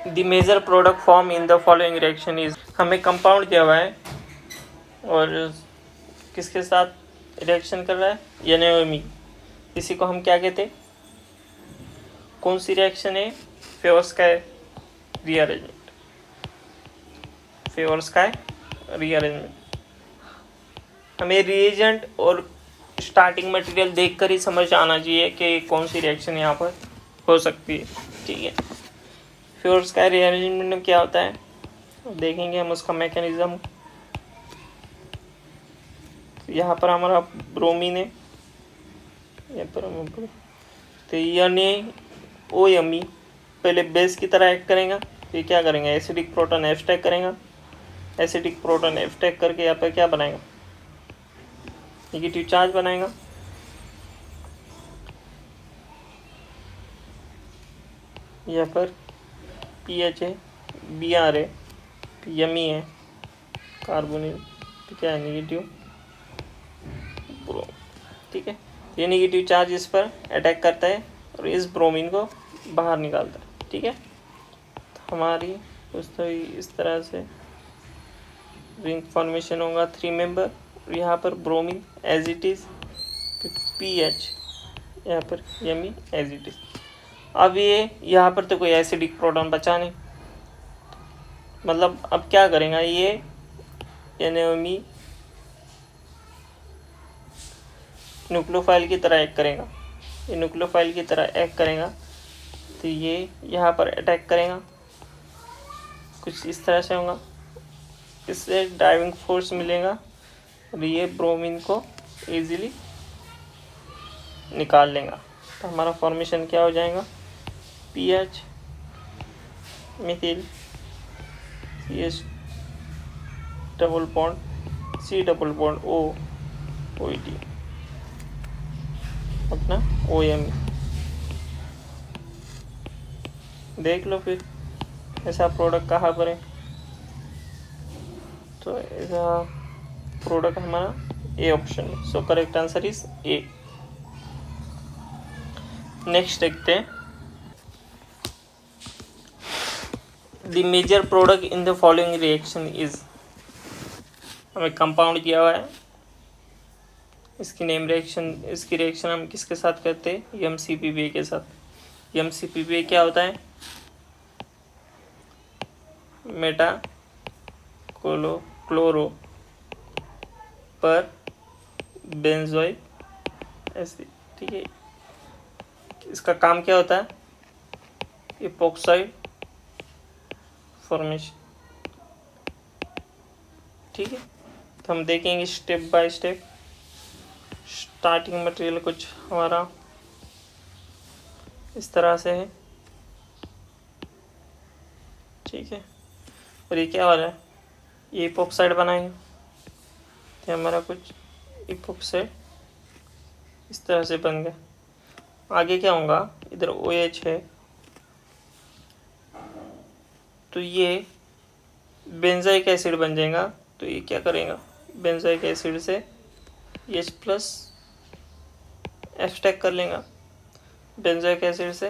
The major product form in the following reaction is. हमें कंपाउंड दिया हुआ है और किसके साथ रिएक्शन कर रहा है? NaOMe। इसी को हम क्या कहते हैं? कौन सी रिएक्शन है? फेवर्सकाय रीअरेंजमेंट। फेवर्सकाय रीअरेंजमेंट। हमें रिएजेंट और स्टार्टिंग मटेरियल देखकर ही समझ आना चाहिए कि कौन सी रिएक्शन यहाँ पर हो सकती है। ठीक है, फेवर्सकाय रीअरेंजमेंट में क्या होता है देखेंगे हम उसका मैकेनिज्म। यहाँ पर हमारा ब्रोमीन है, यहाँ पर तो NaOMe पहले बेस की तरह एक्ट करेगा, तो ये क्या करेंगे? एसिडिक प्रोटॉन एब्स्ट्रैक्ट करेगा। एसिडिक प्रोटॉन एब्स्ट्रैक्ट करके यहाँ पर क्या बनाएगा? नेगेटिव चार्ज बनाएगा। यहाँ पर पीएच है, Br है, Me है, कार्बोनिल, तो क्या है? Negative bro. ठीक है, ये नेगेटिव चार्ज इस पर अटैक करता है और इस ब्रोमीन को बाहर निकालता है। ठीक है, तो हमारी इस तरह से रिंग फॉर्मेशन होगा 3 मेंबर। और यहाँ पर bromine as it is, PH यहाँ पर Me एज इट इज। अब ये यहाँ पर तो कोई एसिडिक प्रोटॉन बचा नहीं, मतलब अब क्या करेगा? ये NaOMe न्यूक्लियोफाइल की तरह एक्ट करेगा। ये न्यूक्लियोफाइल की तरह एक्ट करेगा, तो ये यहाँ पर अटैक करेगा, कुछ इस तरह से होगा। इससे ड्राइविंग फोर्स मिलेगा और ये ब्रोमीन को इजीली निकाल लेगा। तो हमारा फॉर्मेशन क्या हो जाएगा? PH Mithil CH double bond C double bond O OET अपना OMe। देख लो फिर ऐसा प्रोडक्ट कहाँ पर है? तो ऐसा प्रोडक्ट हमारा ए ऑप्शन में। So correct answer is A. Next देखते हैं। The major product in the following reaction is, हमें कंपाउंड किया हुआ है, इसकी रिएक्शन हम किसके साथ करते हैं, MCPBA के साथ। MCPBA क्या होता है, मेटा क्लोरो पर बेंजोइक एसिड। ठीक है, इसका काम क्या होता है, इपॉक्साइड फॉर्मेशन। ठीक है, तो हम देखेंगे step by step. Starting material कुछ हमारा इस तरह से है। ठीक है, और ये क्या हो रहा है, ये इपॉक्साइड बनाएंगे, तो हमारा कुछ इपॉक्साइड इस तरह से बन गया। आगे क्या होगा, इधर OH है, तो ये बेंजाइक एसिड बन जाएगा। तो ये क्या करेगा, बेंजाइक एसिड से H प्लस एफ्टेक कर लेगा, बेंजाइक एसिड से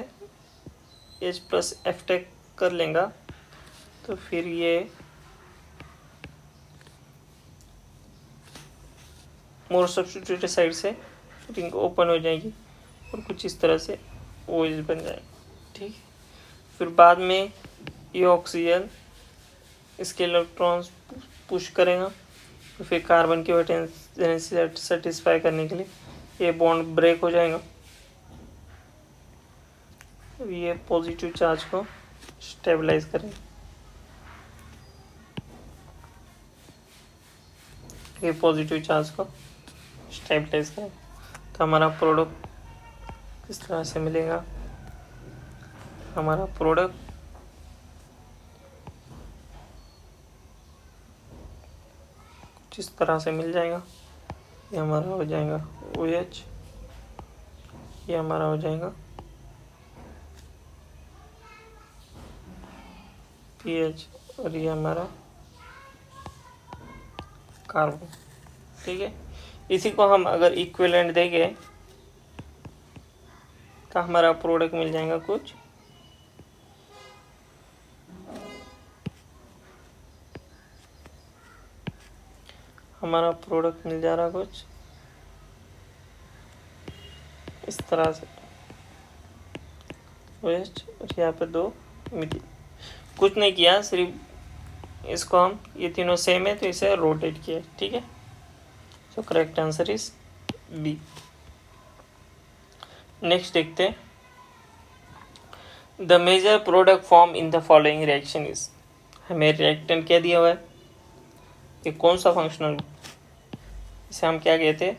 H प्लस एफ्टेक कर लेगा, तो फिर ये मोर सब्स्टिट्यूटेड साइड से रिंग ओपन हो जाएगी और कुछ इस तरह से OH बन जाएगा। ठीक, फिर बाद में ये ऑक्सीजन इसके इलेक्ट्रॉन्स पुश करेगा, तो फिर कार्बन की वेटेंसी सेटिस्फाई करने के लिए ये बॉन्ड ब्रेक हो जाएगा। ये पॉजिटिव चार्ज को स्टेबलाइज करेगा, ये पॉजिटिव चार्ज को स्टेबलाइज करेगा। तो हमारा प्रोडक्ट किस तरह से मिलेगा, हमारा प्रोडक्ट जिस तरह से मिल जाएगा, ये हमारा हो जाएगा OH, ये हमारा हो जाएगा PH, और ये हमारा कार्बन। ठीक है, इसी को हम अगर इक्विवेलेंट देंगे तो हमारा प्रोडक्ट मिल जाएगा कुछ हमारा प्रोडक्ट मिल जा रहा कुछ इस तरह से OH, और यहाँ पे 2 मिली। कुछ नहीं किया, सिर्फ इसको हम, ये तीनों सेम है तो इसे रोटेट किया। ठीक है, so correct answer is B। Next देखते हैं, the major product form in the following reaction is, हमें रिएक्टेंट क्या दिया हुआ है, ये कौन सा फंक्शनल, इसे हम क्या कहते हैं,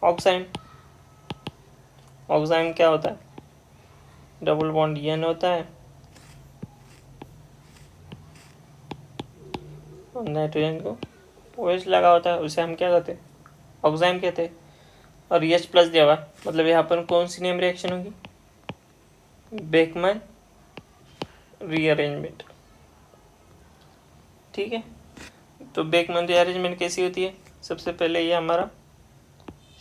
ऑक्साइड। ऑक्साइड क्या होता है, डबल बॉन्ड N होता है और नाइट्रोजन को OH लगा होता है, उसे हम क्या कहते हैं, ऑक्साइड कहते हैं। और H प्लस दिया हुआ, मतलब यहाँ पर कौन सी नेम रिएक्शन होगी, बेकमैन रीअरेंजमेंट। ठीक है, तो बेकमैन रीअरेंजमेंट कैसी होती है, सबसे पहले ये हमारा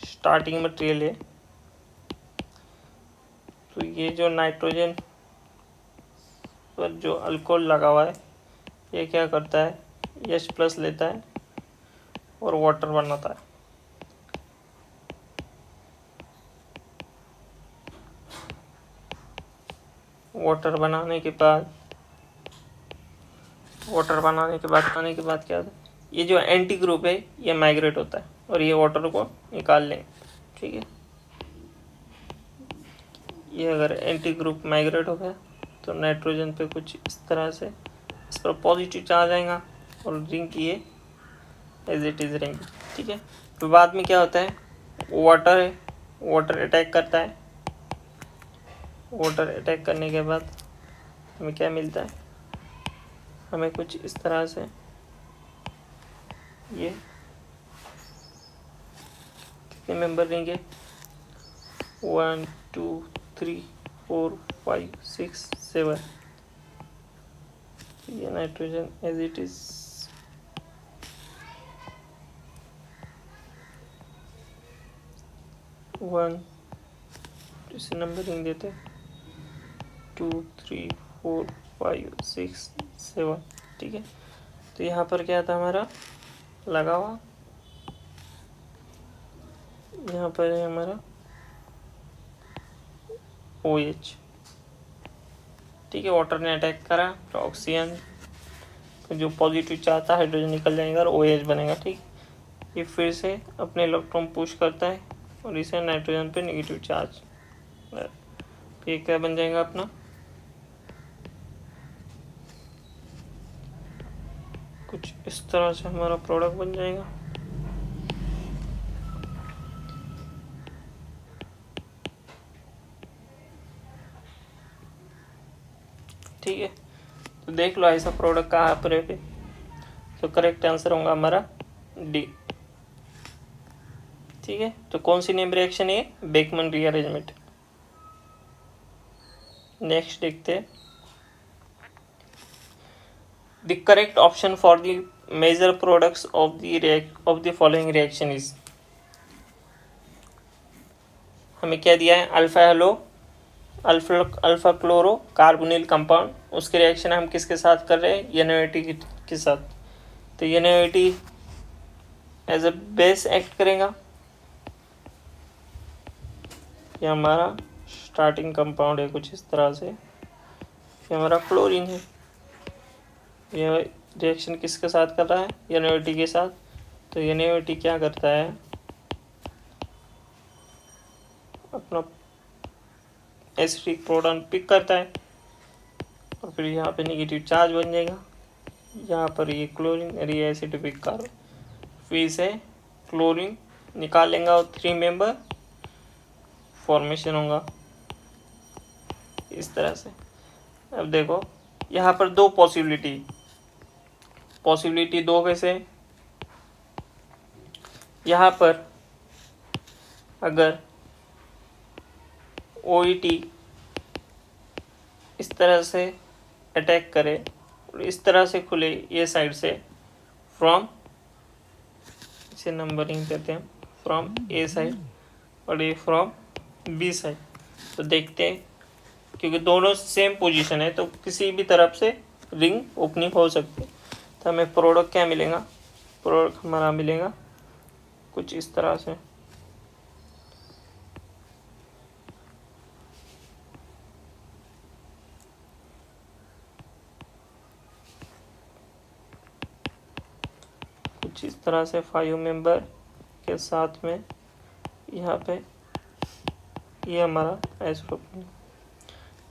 स्टार्टिंग मटेरियल है, तो ये जो नाइट्रोजन पर जो अल्कोहल लगा हुआ है, ये क्या करता है, H प्लस लेता है और वाटर बनाता है। वाटर बनाने के बाद क्या होता है, ये जो एंटी ग्रुप है ये माइग्रेट होता है और ये वाटर को निकाल लेंगे। ठीक है, ये अगर एंटी ग्रुप माइग्रेट हो गया तो नाइट्रोजन पे कुछ इस तरह से इस पर पॉजिटिव चार्ज आएगा और रिंग ये एज इट इज रिंग। ठीक है, तो बाद में क्या होता है, वाटर है, वाटर अटैक करता है, वाटर अटैक करने के बाद हमें क्या मिलता है, हमें कुछ इस तरह से ये कितने मेंबर देंगे, 1 2 3 4 5 6 7, ये नाइट्रोजन एज इट इज 1, इसे नंबरिंग देते 2 3 4 5 6 7, ठीक है। तो यहाँ पर क्या था हमारा लगा हुआ, यहाँ पर है हमारा OH, ठीक है। वाटर ने अटैक करा तो ऑक्सीजन जो पॉजिटिव चार्ज था हाइड्रोजन निकल जाएगा और OH बनेगा, ठीक। ये फिर से अपने इलेक्ट्रॉन पुश करता है और इसे नाइट्रोजन पे नेगेटिव चार्ज, ये क्या बन जाएगा अपना कुछ इस तरह से हमारा प्रोडक्ट बन जाएगा। ठीक है, तो देख लो ऐसा प्रोडक्ट कहाँ पर है। तो करेक्ट आंसर होगा हमारा डी, ठीक है। तो कौन सी नेम रिएक्शन है, बेकमन रीअरेंजमेंट। नेक्स्ट देखते हैं, the correct option for the major products of the following reaction is. हमें क्या दिया है, alpha halo alpha chloro carbonyl compound, उसके रिएक्शन हम किसके साथ कर रहे हैं, NaOH के साथ। तो NaOH as a base act करेगा, ये हमारा स्टार्टिंग कंपाउंड है कुछ इस तरह से, ये हमारा क्लोरीन है। यह रिएक्शन किसके साथ कर रहा है, NaOH के साथ। तो NaOH क्या करता है, अपना एसिडिक प्रोटॉन पिक करता है और फिर यहाँ पे नेगेटिव चार्ज बन जाएगा, यहाँ पर ये क्लोरीन और ये एसिडिक कार्बन, फिर से क्लोरीन निकाल लेंगे और 3 मेंबर फॉर्मेशन होगा इस तरह से। अब देखो यहाँ पर दो पॉसिबिलिटी दो कैसे, यहाँ पर अगर OET इस तरह से अटैक करे और इस तरह से खुले ये साइड से फ्रॉम, इसे नंबरिंग देते हैं, फ्रॉम A साइड और ये फ्रॉम B साइड। तो देखते हैं क्योंकि दोनों सेम पोजीशन है तो किसी भी तरफ से रिंग ओपनिंग हो सकती है। तो हमें प्रोडक्ट क्या मिलेगा, प्रोडक्ट हमारा मिलेगा कुछ इस तरह से। कुछ इस तरह से 5 मेंबर के साथ में यहाँ पे ये हमारा ऐसा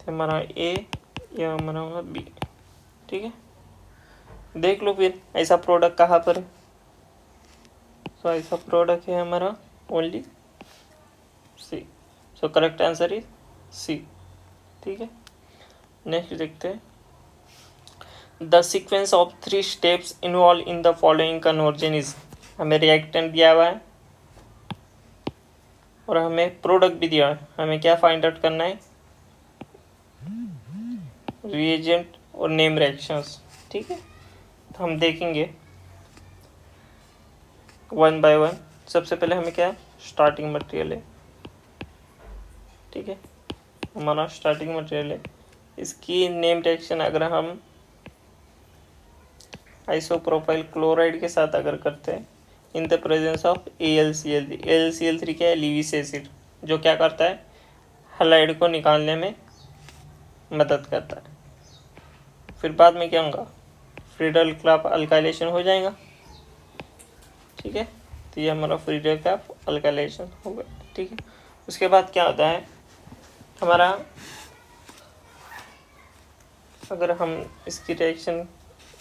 हमारा A, या हमारा होगा B, ठीक है। देख लो फिर ऐसा प्रोडक्ट कहाँ पर है। तो ऐसा प्रोडक्ट है हमारा only C, so correct answer is C, ठीक है। नेक्स्ट देखते हैं, the sequence of 3 steps involve in the following conversion is. हमें रिएक्टेंट दिया हुआ है और हमें प्रोडक्ट भी दिया है, हमें क्या फाइंड आउट करना है, रिएजेंट और नेम रिएक्शंस, ठीक है। तो हम देखेंगे 1 बाय 1। सबसे पहले हमें क्या स्टार्टिंग मटेरियल है, ठीक है, हमारा स्टार्टिंग मटेरियल है। इसकी नेम रिएक्शन अगर हम आइसोप्रोपाइल क्लोराइड के साथ अगर करते हैं in the presence of AlCl3, AlCl3 क्या है, लीविस एसिड, जो क्या करता है हैलाइड को निकालने में मदद करता है। फिर बाद में क्या होगा, फ्रीडल क्लाफ अल्काइलेशन हो जाएगा, ठीक है। तो ये हमारा फ्रीडल क्लाफ अल्काइलेशन हो गया, ठीक है। उसके बाद क्या होता है हमारा, अगर हम इसकी रिएक्शन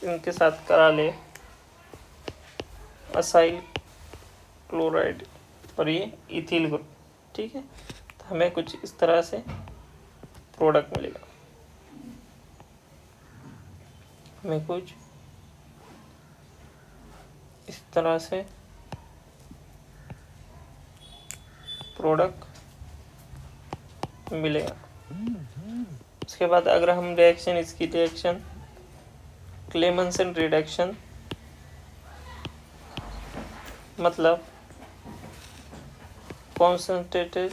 इनके साथ करा ले असाइल क्लोराइड और ये इथिल ग्रुप, ठीक है, तो हमें कुछ इस तरह से प्रोडक्ट मिलेगा, हमें कुछ इस तरह से प्रोडक्ट मिलेगा। उसके बाद अगर हम रिएक्शन, इसकी रिएक्शन क्लेमेंसन रिडक्शन, मतलब concentrated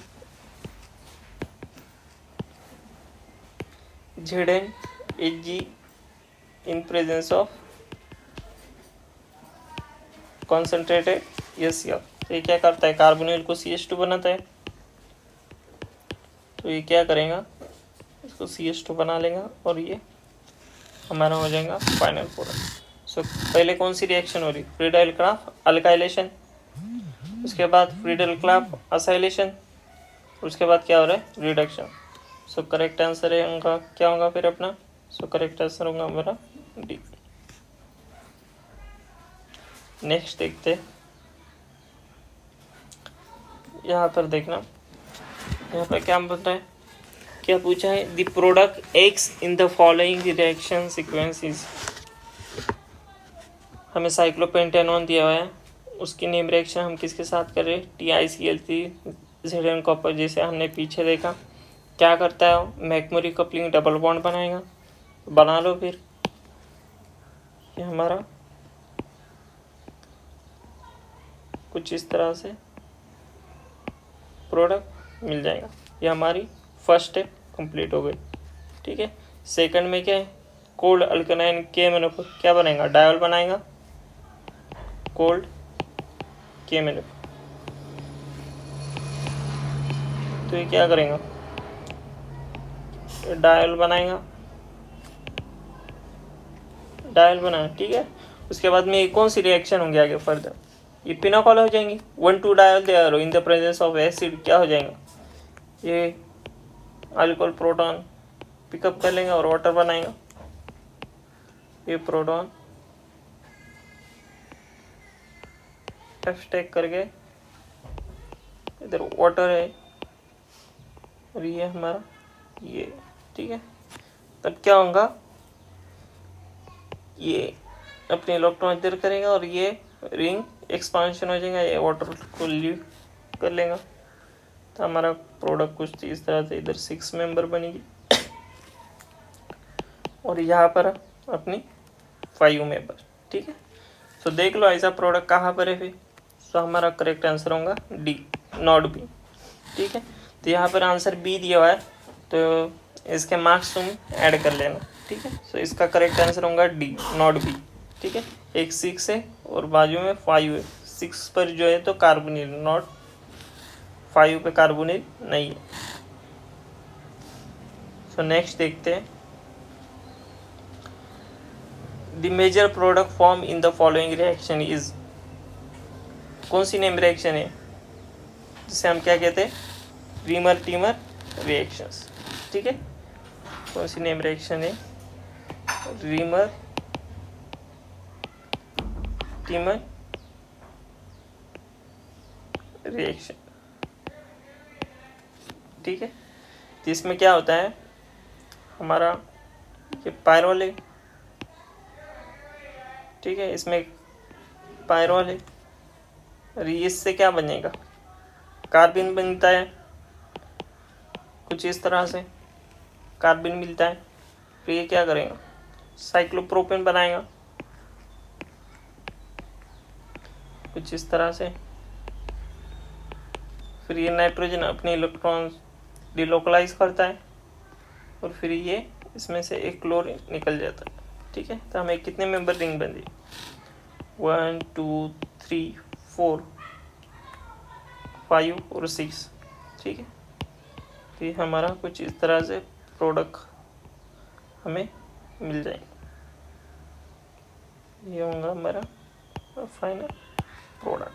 Zn Hg in presence of concentrated HCl। तो ये क्या करता है, कार्बोनिल को CH2 बनाता है। तो ये क्या करेगा, इसको CH2 बना लेगा और ये हमारा हो जाएगा फाइनल प्रोडक्ट। सो पहले कौन सी रिएक्शन हो रही, फ्रीडाइल क्लाफ अल्काइलेशन, उसके बाद फ्रीडाइल क्लाफ असाइलेशन, उसके बाद क्या हो रहा है, रिडक्शन। सो करेक्ट आंसर है उनका क्या होगा फिर अपना, सो करेक्ट आंसर होगा हमारा डी। नेक्स्ट देखते हैं, यहाँ पर देखना, यहाँ पर क्या बोलता है, क्या पूछा है, the product x in the following reaction sequence is. हमें साइक्लोपेंटेनॉन दिया हुआ है, उसकी नेम रिएक्शन हम किसके साथ कर रहे हैं, TiCl3 Zn कॉपर, जैसे हमने पीछे देखा। क्या करता है वो, मैकमोरी कपलिंग डबल बॉन्ड बनाएगा, बना लो फिर। ये हमारा कुछ इस तरह से प्रोडक्ट मिल जाएगा। ये हमारी फर्स्ट स्टेप कंप्लीट हो गई, ठीक है। सेकंड में क्या है, कोल्ड अल्कनाइन KMnO4 क्या बनेगा, डायोल बनाएगा, कोल्ड KMnO। तो ये क्या करेगा, डायल बनाएगा, डायल बनाया, ठीक है। उसके बाद में ये कौन सी रिएक्शन होंगी आगे फर्दर, ये पिनोकॉल हो जाएंगी, 1,2 diol they are in the presence of acid, क्या हो जाएगा, ये अल्कोहल प्रोटॉन पिकअप कर लेंगे और वाटर बनाएगा। ये प्रोटॉन F टेक करके इधर वाटर है और ये हमारा ये, ठीक है। तब क्या होगा, ये अपने इलेक्ट्रॉन इधर करेगा और ये रिंग एक्सपांशन हो जाएगा, ये वाटर को लीव कर लेगा। तो हमारा प्रोडक्ट कुछ इस तरह से इधर 6 मेंबर बनेगी और यहाँ पर अपनी 5 मेंबर, ठीक है। तो देख लो ऐसा प्रोडक्ट कहाँ पर है फिर। तो हमारा करेक्ट आंसर होगा डी, नॉट बी, ठीक है। तो यहाँ पर आंसर बी दिया हुआ है, तो इसके मार्क्स तुम ऐड कर लेना, ठीक है। सो इसका करेक्ट आंसर होगा डी, नॉट बी, ठीक है। एक 6 है और बाजू में 5 है, 6 पर जो है तो कार्बोनिल, नॉट 5 पे कार्बोनिल नहीं है। सो नेक्स्ट देखते हैं, the major product form in the following reaction is. कौन सी नेम रिएक्शन है, जिसे हम क्या कहते हैं, रीमर टीमर रिएक्शंस, ठीक है। कौन सी नेम रिएक्शन है, रीमर टीमर रिएक्शन, ठीक है। तो इसमें क्या होता है, हमारा ये पायरोल है, ठीक है, इसमें पायरोल है और इससे क्या बनेगा, कार्बन बनता है, कुछ इस तरह से कार्बन मिलता है। फिर ये क्या करेगा, साइक्लोप्रोपेन बनाएगा, कुछ इस तरह से। फिर ये नाइट्रोजन अपने इलेक्ट्रॉन डिलोकलाइज करता है और फिर ये इसमें से एक क्लोरीन निकल जाता है, ठीक है। तो हमें कितने मेंबर रिंग बनी, 1 2 3 4 5 और 6, ठीक है। तो ये हमारा कुछ इस तरह से प्रोडक्ट हमें मिल जाएगा। ये होगा हमारा फाइनल प्रोडक्ट,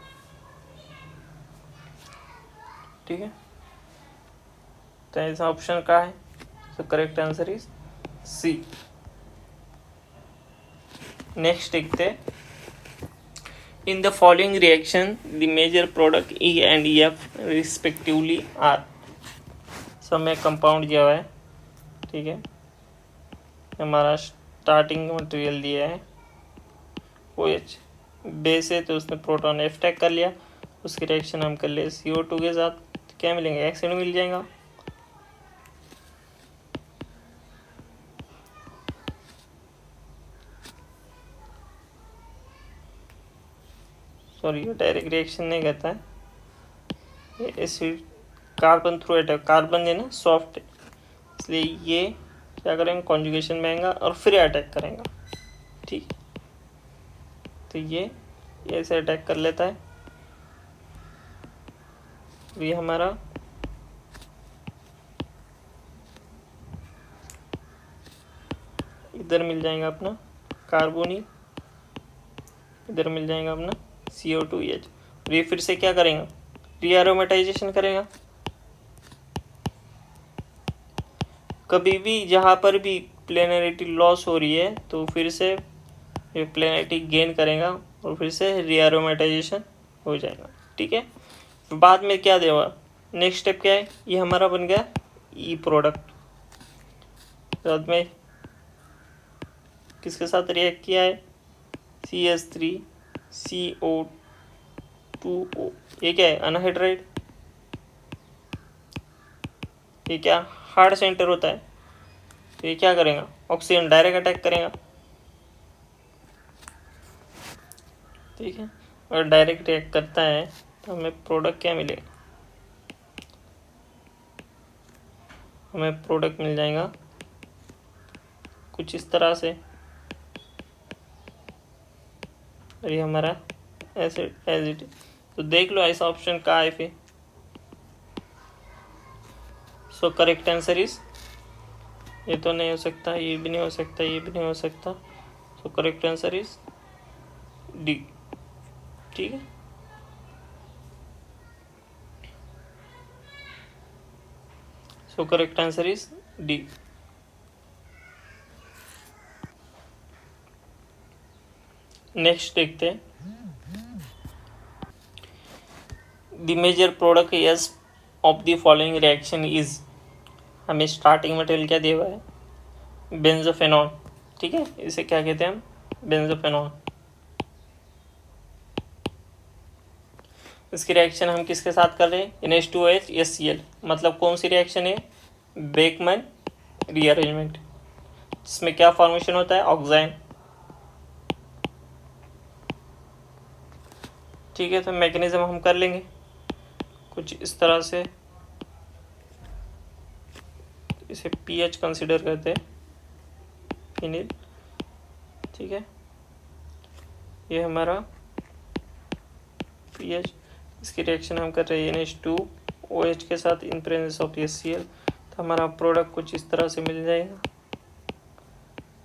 ठीक है। तो ऐसा ऑप्शन का है, तो correct answer is C. Next देखते हैं, in the following reaction the major product E and F respectively are. सब में कंपाउंड दिया हुआ है, ठीक है। हमारा स्टार्टिंग मटेरियल दिया है OH, बेस है तो उसने प्रोटॉन F टेक कर लिया, उसकी रिएक्शन हम कर ले CO2 के साथ, तो क्या मिलेंगे, एक्सिड मिल जाएगा। सॉरी, ये डायरेक्ट रिएक्शन नहीं करता है, ये acid carbon through attack, carbon है ना सॉफ्ट है, इसलिए ये क्या करेंगे, कॉन्जुगेशन में आएगा और फिर अटैक करेंगे। ठीक, तो ये ऐसे अटैक कर लेता है। ये हमारा इधर मिल जाएगा अपना कार्बोनिल, इधर मिल जाएगा अपना CO2H। और ये फिर से क्या करेगा, रीएरोमेटाइजेशन करेगा। कभी भी जहाँ पर भी प्लेनरिटी लॉस हो रही है तो फिर से ये प्लेनरिटी गेन करेगा और फिर से रीएरोमेटाइजेशन हो जाएगा। ठीक है, बाद में क्या देगा, नेक्स्ट स्टेप क्या है, ये हमारा बन गया ई प्रोडक्ट। बाद में किसके साथ रिएक्ट किया है, CH3CO2O। ये क्या है, अनहाइड्राइड। ये क्या हार्ड सेंटर होता है, तो ये क्या करेगा, ऑक्सीजन डायरेक्ट अटैक करेगा। ठीक है, और डायरेक्ट रिएक्ट करता है तो हमें प्रोडक्ट क्या मिलेगा, हमें प्रोडक्ट मिल जाएगा कुछ इस तरह से। और ये हमारा एसिड एज इट। तो देख लो ऐसा ऑप्शन कहाँ है फिर। सो करेक्ट आंसर इज, ये तो नहीं हो सकता, ये भी नहीं हो सकता, ये भी नहीं हो सकता। So correct answer is D. ठीक है, so correct answer is D. Next देखते हैं, the major products of the following reaction is. हमें स्टार्टिंग मटेरियल क्या दिया हुआ है, बेंजोफेनॉन। ठीक है, इसे क्या कहते हैं हम, बेंजोफेनॉन। इसकी रिएक्शन हम किसके साथ कर रहे हैं, NH2OH HCl। मतलब कौन सी रिएक्शन है, बेकमैन रीअरेंजमेंट, जिसमें क्या फॉर्मेशन होता है, ऑक्साइन। ठीक है, तो मैकेनिज्म हम कर लेंगे कुछ इस तरह से। इसे pH कंसिडर करते हैं, फिनिल। ठीक है, ये हमारा pH। इसकी रिएक्शन हम कर रहे हैं NH2OH के साथ इन प्रेजेंस ऑफ HCl। तो हमारा प्रोडक्ट कुछ इस तरह से मिल जाएगा,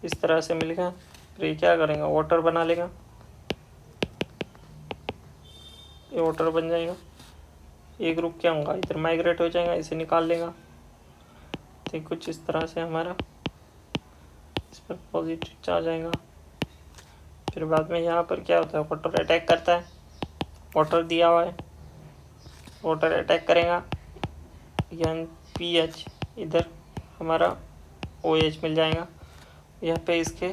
इस तरह से मिलेगा। फिर ये क्या करेगा, वाटर बना लेगा, ये वाटर बन जाएगा। ये ग्रुप क्या होगा, इधर माइग्रेट हो जाएगा, इसे निकाल लेगा। तो कुछ इस तरह से हमारा इस पर पॉजिटिव चार्ज आएगा। फिर बाद में यहाँ पर क्या होता है, वाटर अटैक करता है, वाटर दिया हुआ है, वाटर अटैक करेगा, यानी pH, इधर हमारा OH मिल जाएगा। यहाँ पे इसके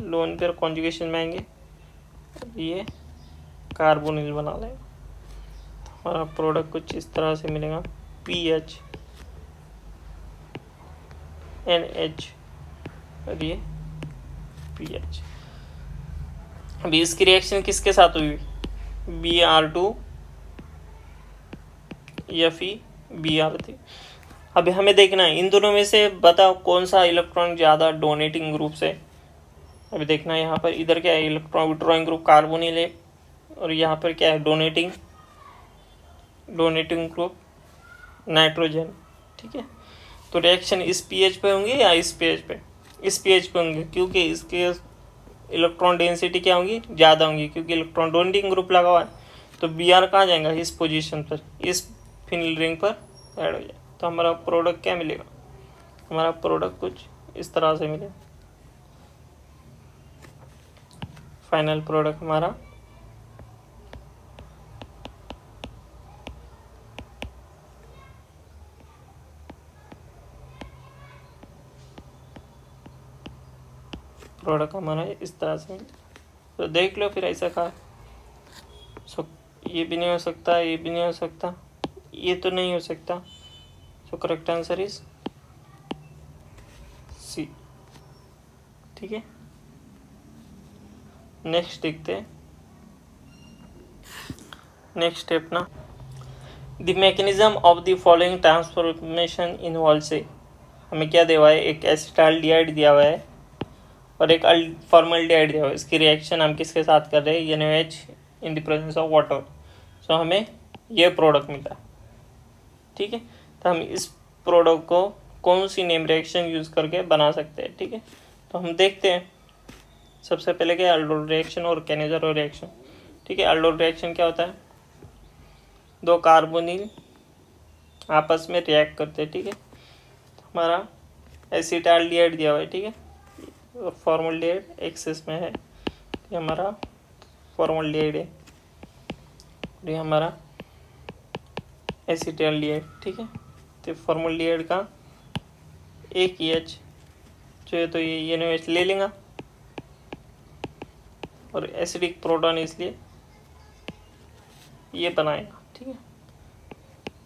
लोन पर कॉन्जुगेशन में आएंगे, ये कार्बोनिल बना लेगा। तो हमारा प्रोडक्ट कुछ इस तरह से मिलेगा, pH NH और ये pH। अभी इसकी रिएक्शन किसके साथ हुई, Br2 FeBr3। अभी हमें देखना है इन दोनों में से बताओ कौन सा इलेक्ट्रॉन ज़्यादा डोनेटिंग ग्रुप से। अभी देखना है यहाँ पर, इधर क्या है, इलेक्ट्रॉन विड्रॉइंग ग्रुप कार्बोनिल है, और यहाँ पर क्या है, डोनेटिंग ग्रुप नाइट्रोजन। ठीक है, तो रिएक्शन इस pH पे होंगे या इस pH पे, इस pH पे होंगे, क्योंकि इसके इलेक्ट्रॉन डेंसिटी क्या होंगी, ज़्यादा होंगी, क्योंकि इलेक्ट्रॉन डोनेटिंग ग्रुप लगा हुआ है। तो Br कहाँ जाएगा, इस पोजीशन पर, इस फिनिल रिंग पर ऐड हो जाए। तो हमारा प्रोडक्ट क्या मिलेगा, हमारा प्रोडक्ट कुछ इस तरह से मिलेगा। फाइनल प्रोडक्ट हमारा इस तरह से मिलेगा। तो देख लो फिर ऐसा कहा। सो ये भी नहीं हो सकता, ये भी नहीं हो सकता, ये तो नहीं हो सकता। So correct answer is C. ठीक है, नेक्स्ट देखते हैं, नेक्स्ट स्टेप ना, the mechanism of the following transformation involves. हमें क्या दिया हुआ है, एक एसिटाल्डिहाइड दिया हुआ है और एक फॉर्मल्डिहाइड दिया हुआ है। इसकी रिएक्शन हम किसके साथ कर रहे हैं, NaOH in the presence of water. So हमें ये प्रोडक्ट मिला, ठीक है। तो हम इस प्रोडक्ट को कौन सी नेम रिएक्शन यूज़ करके बना सकते हैं, ठीक है। तो हम देखते हैं सबसे पहले क्या, अल्डोल रिएक्शन और कैनिज़रो रिएक्शन, ठीक है। अल्डोल रिएक्शन क्या होता है, दो कार्बोनिल आपस में रिएक्ट करते हैं, ठीक है। तो हमारा एसिटाल्डिहाइड दिया हुआ है, ठीक है, और फॉर्मल्डिहाइड एक्सेस में है, ये हमारा फॉर्मल्डिहाइड है, ये हमारा एसिटाल्डिहाइड, ठीक है। तो फॉर्मल्डिहाइड का एक EH जो है तो ये NaOH ले लेगा और एसिडिक प्रोटॉन इसलिए ये बनाएगा, ठीक है।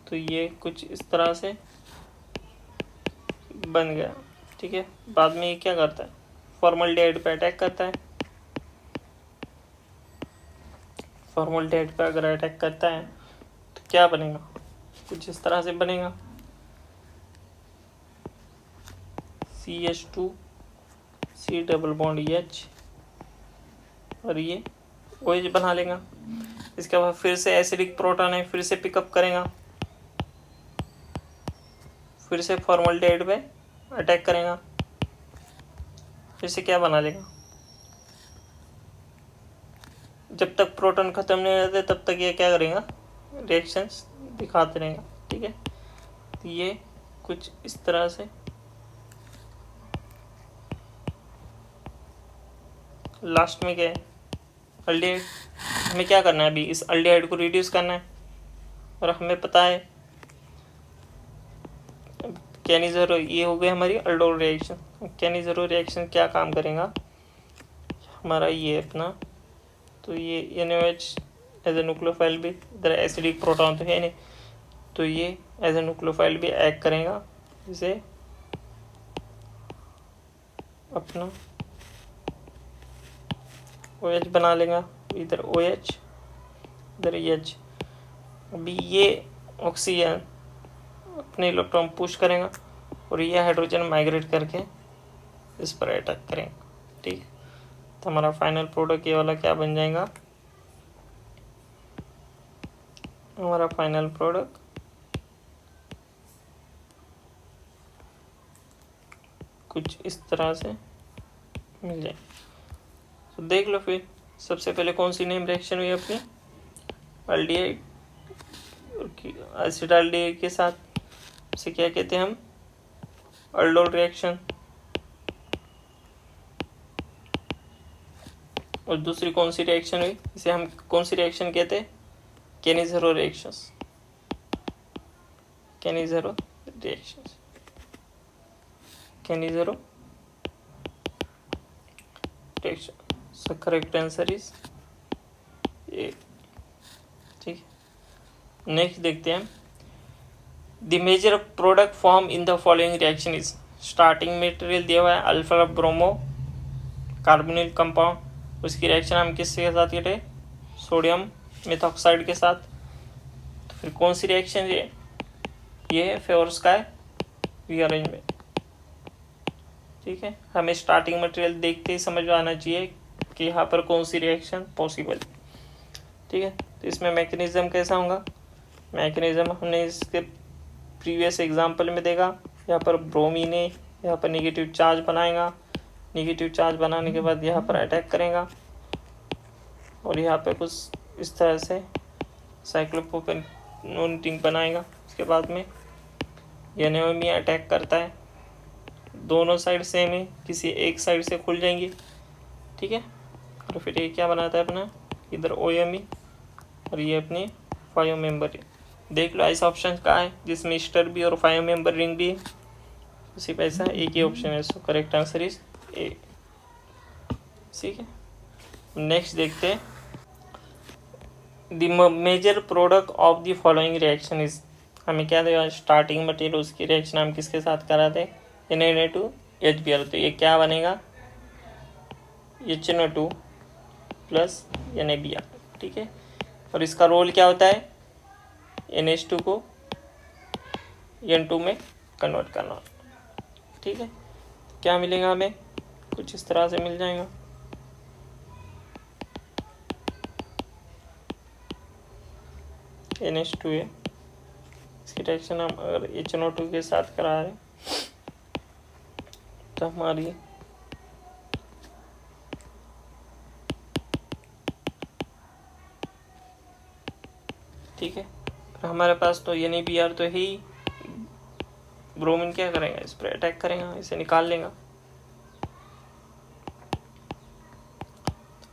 तो ये कुछ इस तरह से बन गया, ठीक है। बाद में ये क्या करता है, फॉर्मल्डिहाइड पे अटैक करता है। फॉर्मल्डिहाइड पे अगर अटैक करता है तो क्या बनेगा, कुछ इस तरह से बनेगा, CH2 C double bond H और ये OH बना लेगा। इसके बाद फिर से एसिडिक प्रोटॉन है, फिर से पिकअप करेगा, फिर से फॉर्मल्डिहाइड पे अटैक करेगा, फिर से क्या बना लेगा। जब तक प्रोटॉन ख़त्म नहीं हो जाते तब तक ये क्या करेगा, रिएक्शंस दिखाते रहेगा, ठीक है। तो ये कुछ इस तरह से लास्ट में क्या है, अल्डिहाइड। हमें क्या करना है अभी, इस अल्डिहाइड को रिड्यूस करना है और हमें पता है कैनिज़रो, ये हो गई हमारी अल्डोल रिएक्शन। कैनिज़रो रिएक्शन क्या काम करेगा, हमारा ये अपना, तो ये NaOH एज ए न्यूक्लियोफाइल भी, इधर एसिडिक प्रोटॉन तो है नहीं, तो ये एज ए न्यूक्लियोफाइल भी एक्ट करेगा, जिसे अपना OH बना लेगा, इधर OH इधर H। अभी ये ऑक्सीजन अपने इलेक्ट्रॉन पुश करेगा और ये हाइड्रोजन माइग्रेट करके इस पर अटैक करेगा, ठीक है। तो हमारा फाइनल प्रोडक्ट ये वाला क्या बन जाएगा, हमारा फाइनल प्रोडक्ट कुछ इस तरह से मिल जाए। तो देख लो फिर, सबसे पहले कौन सी नेम रिएक्शन हुई अपनी, अल्डिहाइड एसिटाल्डिहाइड के साथ, इसे क्या कहते हैं हम, अल्डोल रिएक्शन। और दूसरी कौन सी रिएक्शन हुई, इसे हम कौन सी रिएक्शन कहते हैं, Cannizzaro reactions, Cannizzaro reactions, Cannizzaro reaction. So correct answer is A, ठीक है। नेक्स्ट देखते हैं, the major product form in the following reaction is, starting material दिया हुआ है अल्फा ब्रोमो कार्बोनिल कंपाउंड, उसकी रिएक्शन हम किसके साथ करें, सोडियम मेथॉक्साइड के साथ। तो फिर कौन सी रिएक्शन ये है फेवरस्काय रीअरेंजमेंट, ठीक है। हमें स्टार्टिंग मटेरियल देखते ही समझ में आना चाहिए कि यहाँ पर कौन सी रिएक्शन पॉसिबल, ठीक है। तो इसमें मैकेनिज्म कैसा होगा, मैकेनिज्म हमने इसके प्रीवियस एग्जांपल में देखा, यहाँ पर ब्रोमीन है, यहाँ पर नेगेटिव चार्ज बनाएगा, नेगेटिव चार्ज बनाने के बाद यहाँ पर अटैक करेगा और यहाँ पे कुछ इस तरह से साइक्लोप्रोपेनोन बनाएगा। उसके बाद में NaOH अटैक करता है, दोनों साइड सेम है, किसी एक साइड से खुल जाएंगी, ठीक है। और फिर ये क्या बनाता है अपना, इधर OMe और ये अपनी 5 मेंबर रिंग। देख लो ऐसा ऑप्शन कहाँ है जिसमें स्टर भी और 5 मेंबर रिंग भी है, उसी पे ऐसा एक ही ऑप्शन है। So correct answer is A, ठीक है। नेक्स्ट देखते हैं, the major product of the following reaction is, हमें क्या देगा, स्टार्टिंग मटेरियल उसकी रिएक्शन हम किसके साथ कराते हैं, Na2HBr। तो ये क्या बनेगा, HNO2 प्लस NaBr, ठीक है। और इसका रोल क्या होता है, NH2 को N2 में कन्वर्ट करना, ठीक है, क्या मिलेगा हमें, कुछ इस तरह से मिल जाएगा। NH2A, इसकी रिएक्शन हम अगर HNO2 के साथ करा रहे तो हमारी ठीक है, हमारे पास तो NaBr तो ही, ब्रोमीन क्या करेगा, इस पर अटैक करेगा, इसे निकाल लेगा,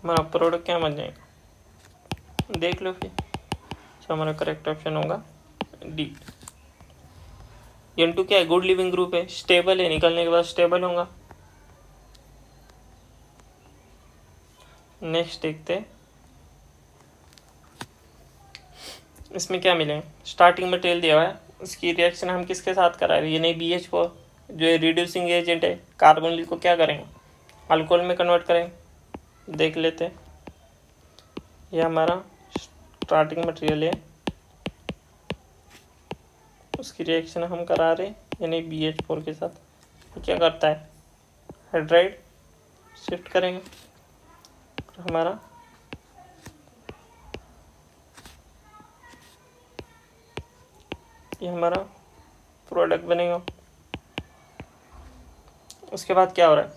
हमारा प्रोडक्ट क्या बन जाएगा, देख लो फिर। तो हमारा करेक्ट ऑप्शन होगा डी। N2 क्या है, गुड लिविंग ग्रुप है, स्टेबल है, निकलने के बाद स्टेबल होगा। नेक्स्ट देखते हैं इसमें क्या मिलेगा। स्टार्टिंग मटेरियल दिया हुआ है, उसकी रिएक्शन हम किसके साथ करा रहे हैं, NaBH4 जो है रिड्यूसिंग एजेंट है, कार्बोनिल को क्या करेंगे, अल्कोहल में कन्वर्ट करेंगे। देख लेते हैं, यह हमारा स्टार्टिंग मटेरियल है, उसकी रिएक्शन हम करा रहे हैं NaBH4 के साथ। तो क्या करता है, हाइड्राइड शिफ्ट करेंगे, तो हमारा ये हमारा प्रोडक्ट बनेगा। उसके बाद क्या हो रहा है,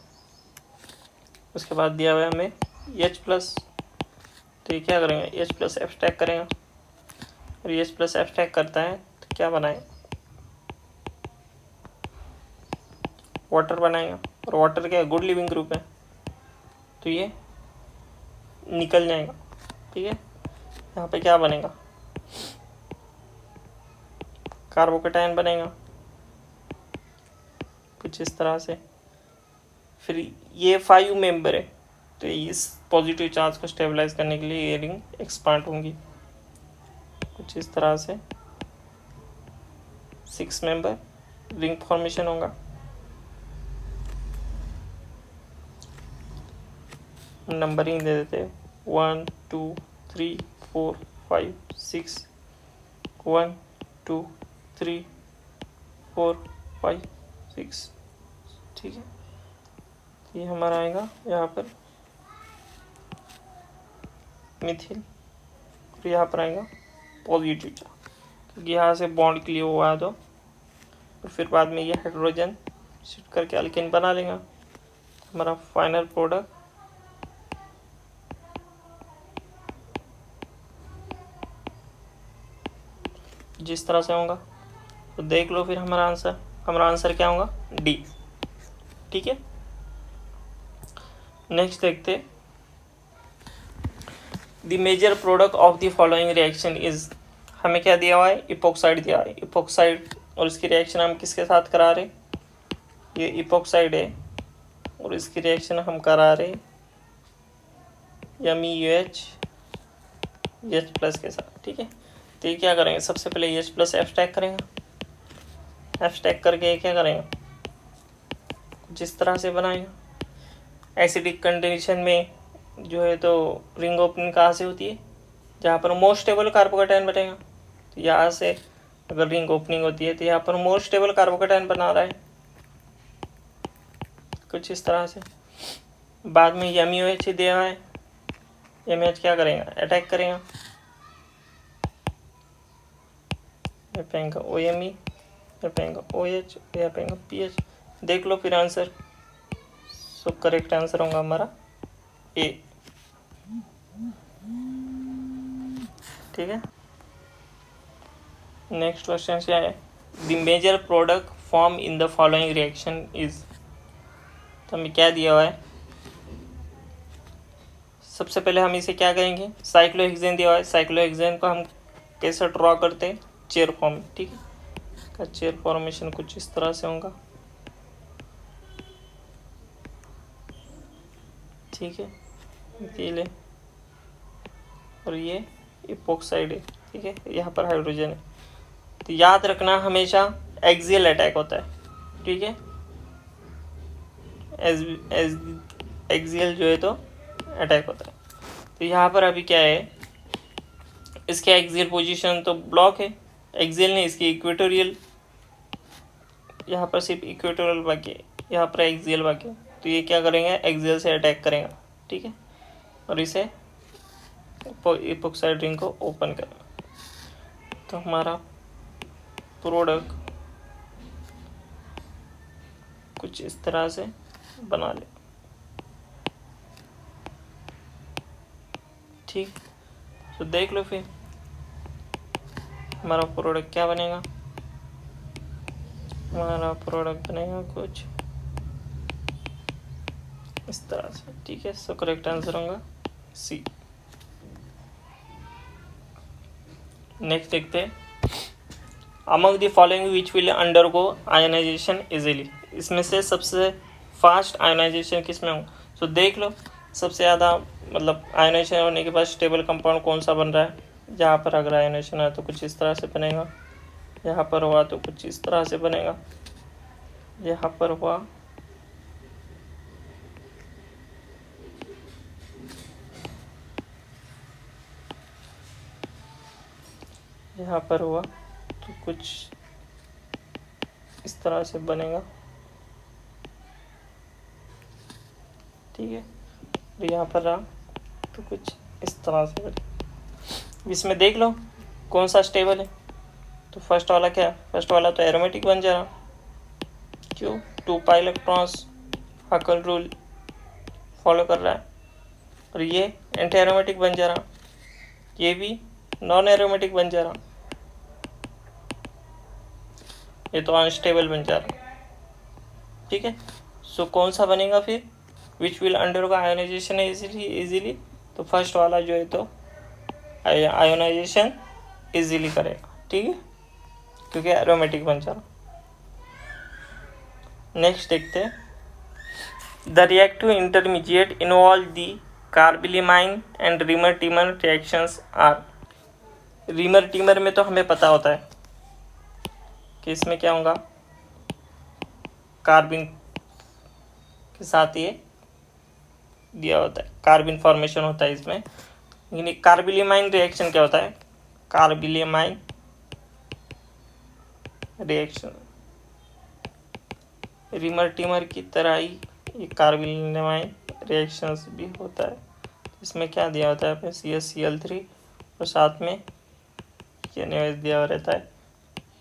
उसके बाद दिया हुआ है हमें H+, तो ये क्या करेंगे, H+ एब्स्ट्रैक्ट करेंगे, और H+ एब्स्ट्रैक्ट करता है तो क्या बनाए, वाटर बनाएगा, और वाटर क्या है, गुड लिविंग ग्रुप है, तो ये निकल जाएगा। ठीक है, यहाँ पे क्या बनेगा, कार्बोकेटायन बनेगा कुछ इस तरह से। फिर ये 5 मेंबर है, तो इस पॉजिटिव चार्ज को स्टेबलाइज करने के लिए ये रिंग एक्सपांड होंगी कुछ इस तरह से। 6 मेंबर रिंग फॉर्मेशन होगा। नंबरिंग दे देते हैं 1 2 3 4 5 6, 1 2 3 4 5 6। ठीक है, ये हमारा आएगा यहाँ पर मिथिल, और यहाँ पर आएगा पॉजिटिव चार्ज, क्योंकि यहाँ से बॉन्ड क्लियर हुआ है तो, और फिर बाद में ये हाइड्रोजन शिफ्ट करके अल्केन बना लेगा। हमारा फाइनल प्रोडक्ट जिस तरह से होगा, तो देख लो फिर हमारा आंसर क्या होगा, डी। ठीक है, नेक्स्ट देखते, the major product of the following reaction is, हमें क्या दिया हुआ है, इपोक्साइड दिया है, इपोक्साइड, और इसकी रिएक्शन हम किसके साथ करा रहे, ये इपोक्साइड है, और इसकी रिएक्शन हम करा रहे MEUH H+ के साथ। ठीक है, तो ये क्या करेंगे, सबसे पहले H+ एब्स्ट्रैक्ट करेंगे, एब्स्ट्रैक्ट करके क्या करेंगे, कुछ इस तरह से बनाएगा। एसिडिक कंडीशन में जो है तो रिंग ओपनिंग कहाँ से होती है, जहाँ पर मोस्ट स्टेबल कार्बोकेटायन बनेगा, तो यहाँ से अगर रिंग ओपनिंग होती है तो यहाँ पर मोस्ट स्टेबल कार्बोकेटायन बना रहा है कुछ इस तरह से। बाद में MEOH दिया है, MEOH क्या करेगा, अटैक करेगा, यहाँ पेंगा OMe, यहाँ पेंगा OH, यहाँ पेंगा PH। देख लो फिर आंसर, सो करेक्ट आंसर होगा हमारा ए। ठीक है, नेक्स्ट क्वेश्चन क्या है, the major product form in the following reaction is, तो हमें क्या दिया हुआ है, सबसे पहले हम इसे क्या करेंगे, साइक्लोहेक्सेन दिया हुआ है, साइक्लोहेक्सेन को हम कैसे ड्रॉ करते हैं, चेयर फॉर्म। ठीक है, का चेयर फॉर्मेशन कुछ इस तरह से होगा। ठीक है, इथील, और ये इपोक्साइड है। ठीक है, यहाँ पर हाइड्रोजन है, तो याद रखना हमेशा एक्सियल अटैक होता है। ठीक है, एक्सियल जो है तो अटैक होता है। तो यहाँ पर अभी क्या है, इसके एक्सियल पोजीशन तो ब्लॉक है, एक्सियल नहीं, इसकी इक्वेटोरियल यहाँ पर सिर्फ इक्वेटोरियल बाकी है, यहाँ पर एक्सियल बाकी है, तो ये क्या करेंगे, एक्सियल से अटैक करेंगे, ठीक है, और इसे इपॉक्साइड रिंग को ओपन करेंगे। तो हमारा प्रोडक्ट कुछ इस तरह से बना ले, ठीक। तो देख लो फिर हमारा प्रोडक्ट क्या बनेगा, हमारा प्रोडक्ट बनेगा कुछ इस तरह से, ठीक है। सो करेक्ट आंसर होगा सी। नेक्स्ट देखते हैं, among the following which will undergo ionisation easily, इसमें से सबसे फास्ट आयोनाइजेशन किस में होगा। सो देख लो सबसे ज़्यादा मतलब आयोनाइजेशन होने के बाद स्टेबल कंपाउंड कौन सा बन रहा है, जहाँ पर अगर आयोनाइजेशन है तो कुछ इस तरह से बनेगा, यहाँ पर हुआ तो कुछ इस तरह से बनेगा, यहाँ पर हुआ यहाँ पर हुआ तो कुछ इस तरह से बनेगा, ठीक है। और यहाँ पर रहा तो कुछ इस तरह से बनेगा। इसमें देख लो कौन सा स्टेबल है, तो फर्स्ट वाला क्या है, फर्स्ट वाला तो एरोमेटिक बन जा रहा, क्यों, 2 पाई इलेक्ट्रॉन्स हकल रूल फॉलो कर रहा है, और ये एंटी एरोमेटिक बन जा रहा, ये भी नॉन एरोमेटिक बन जा रहा, ये तो अनस्टेबल बन जा रहा, ठीक है। सो कौन सा बनेगा फिर, which will undergo ionisation easily, तो फर्स्ट वाला जो है तो आयोनाइजेशन इजीली करेगा, ठीक है, क्योंकि एरोमेटिक बन जा रहा। नेक्स्ट देखते हैं, the reactive intermediate involve the carbylamine and Reimer Tiemann reactions are. Reimer Tiemann में तो हमें पता होता है कि इसमें क्या होगा, कार्बिन के साथ ये दिया होता है, कार्बिन फॉर्मेशन होता है इसमें। लेकिन कार्बेलिमाइन रिएक्शन क्या होता है, कार्बेलिमाइन रिएक्शन रीमर टीमर की तरह ही ये कार्बेलिमाइन रिएक्शंस भी होता है। इसमें क्या दिया होता है, CaCl3 और साथ में NaOH दिया हुआ रहता है,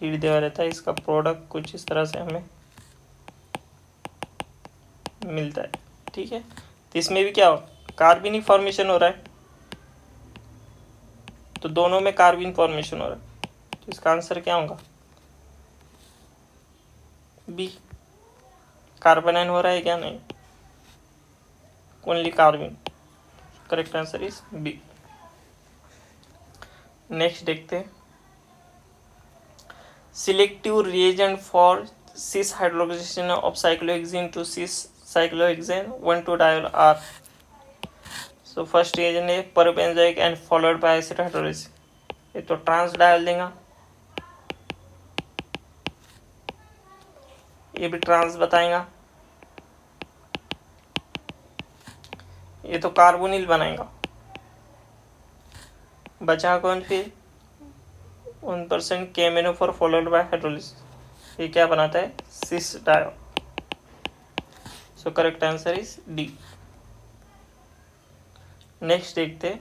हीट दिया हुआ रहता है, इसका प्रोडक्ट कुछ इस तरह से हमें मिलता है, ठीक है। तो इसमें भी क्या हो, कार्बन ही फॉर्मेशन हो रहा है, तो दोनों में कार्बन फॉर्मेशन हो रहा है, तो इसका आंसर क्या होगा, बी। कार्बन हो रहा है क्या, नहीं, only carbon, correct answer is B. Next देखते हैं, selective reagent for cis hydrolyzation of cyclohexene to cis cyclohexene 1,2-diol are. So first reagent है perbenzoic and followed by acid hydrolysis, ये तो ट्रांस डायल देगा, ये भी ट्रांस बताएगा, ये तो कार्बोनिल बनाएगा, बचा कौन फिर 1% KMnO4 फॉलोड बाय हाइड्रोलिसिस, ये क्या बनाता है, cis diol. So correct answer is D. Next देखते हैं,